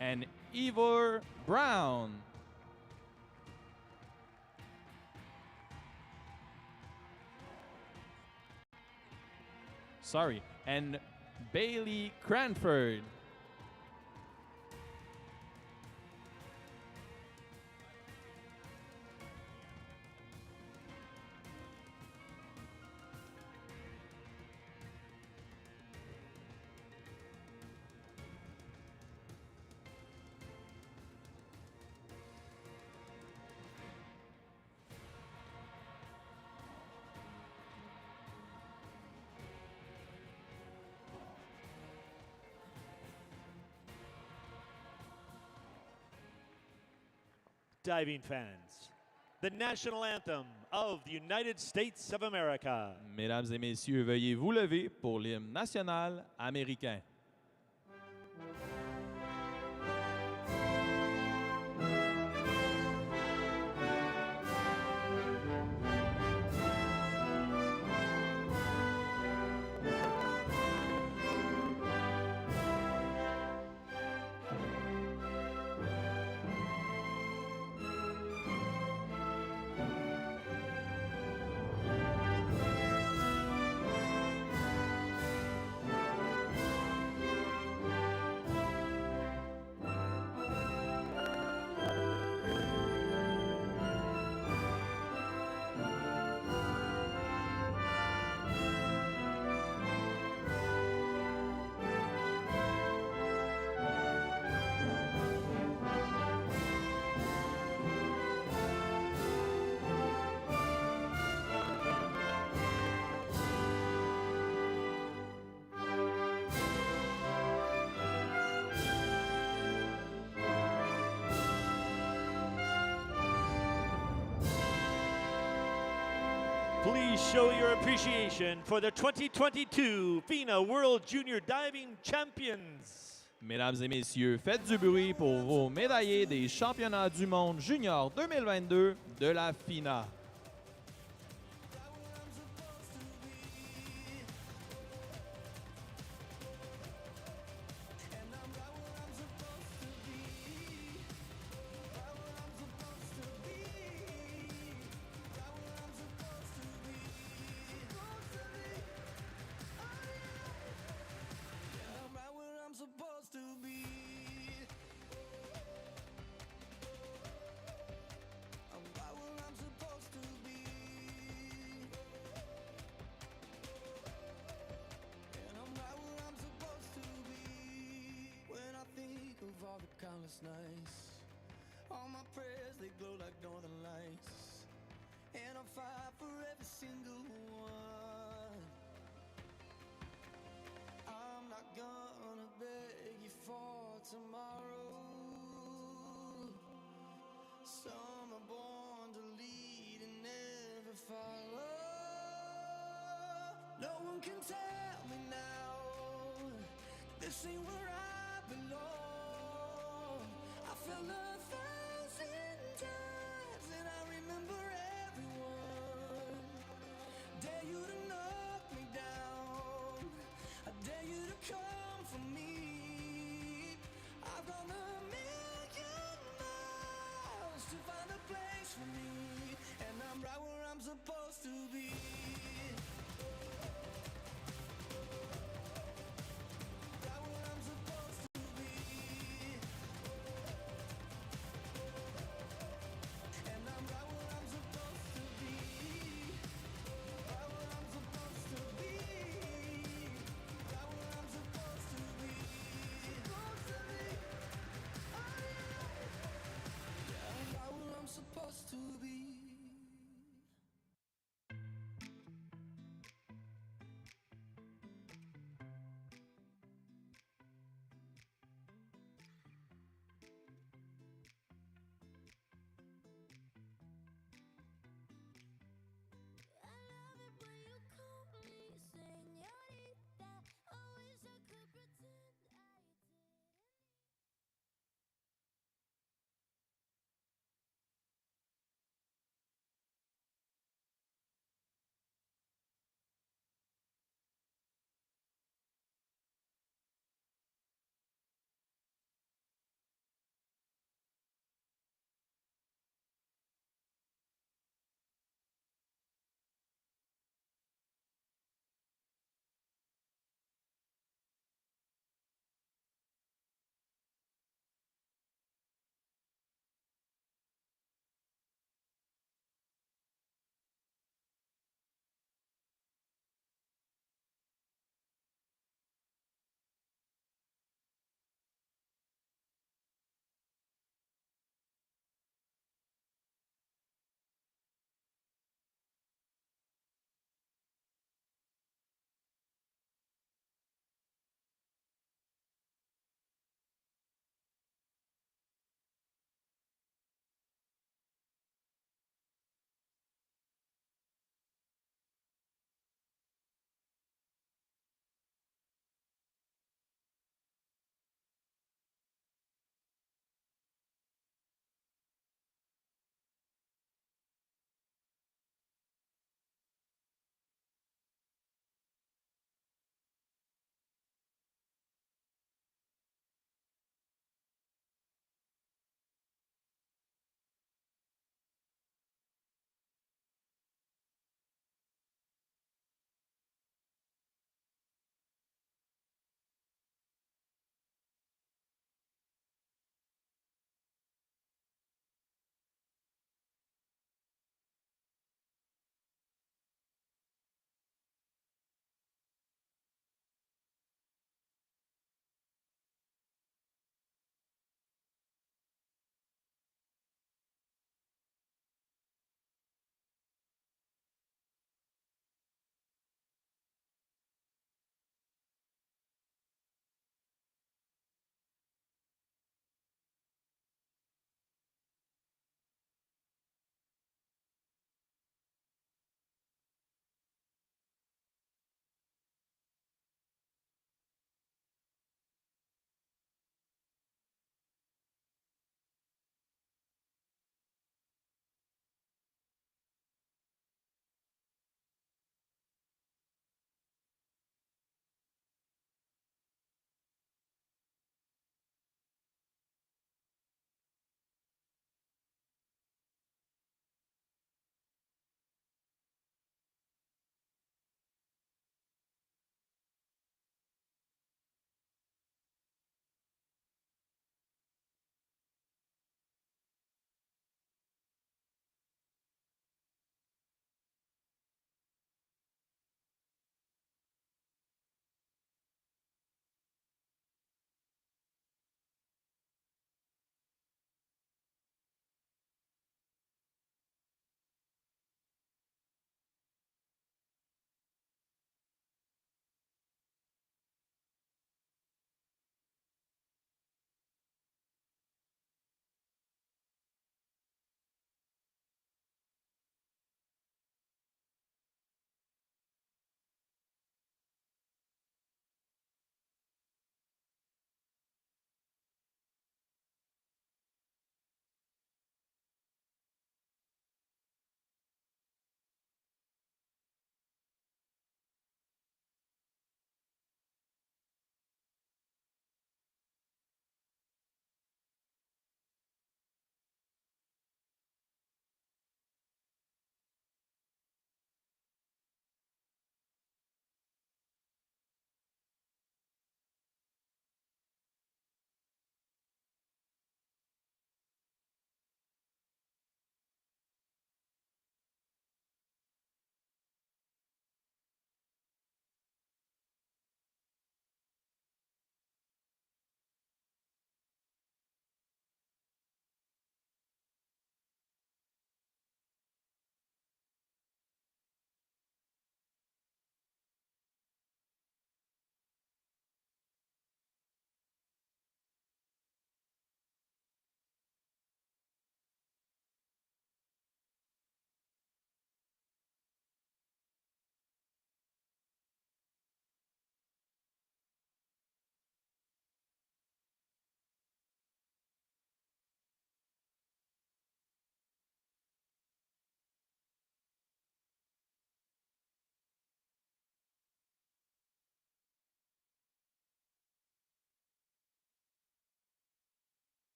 and Ivor Brown. And Bailey Cranford. diving fans, the national anthem of the United States of America. Mesdames et messieurs, veuillez vous lever pour l'hymne national américain. Please show your appreciation for the 2022 FINA World Junior Diving Champions. Mesdames et messieurs, faites du bruit pour vos médaillés des championnats du monde junior 2022 de la FINA. Supposed to be. I'm right where I'm supposed to be. And I'm right where I'm supposed to be. When I think of all the countless nights, all my prayers they glow like northern lights, and I fight for every single one. I'm not gonna beg you for tomorrow. Some are born to lead and never follow. No one can tell me now, this ain't where I belong.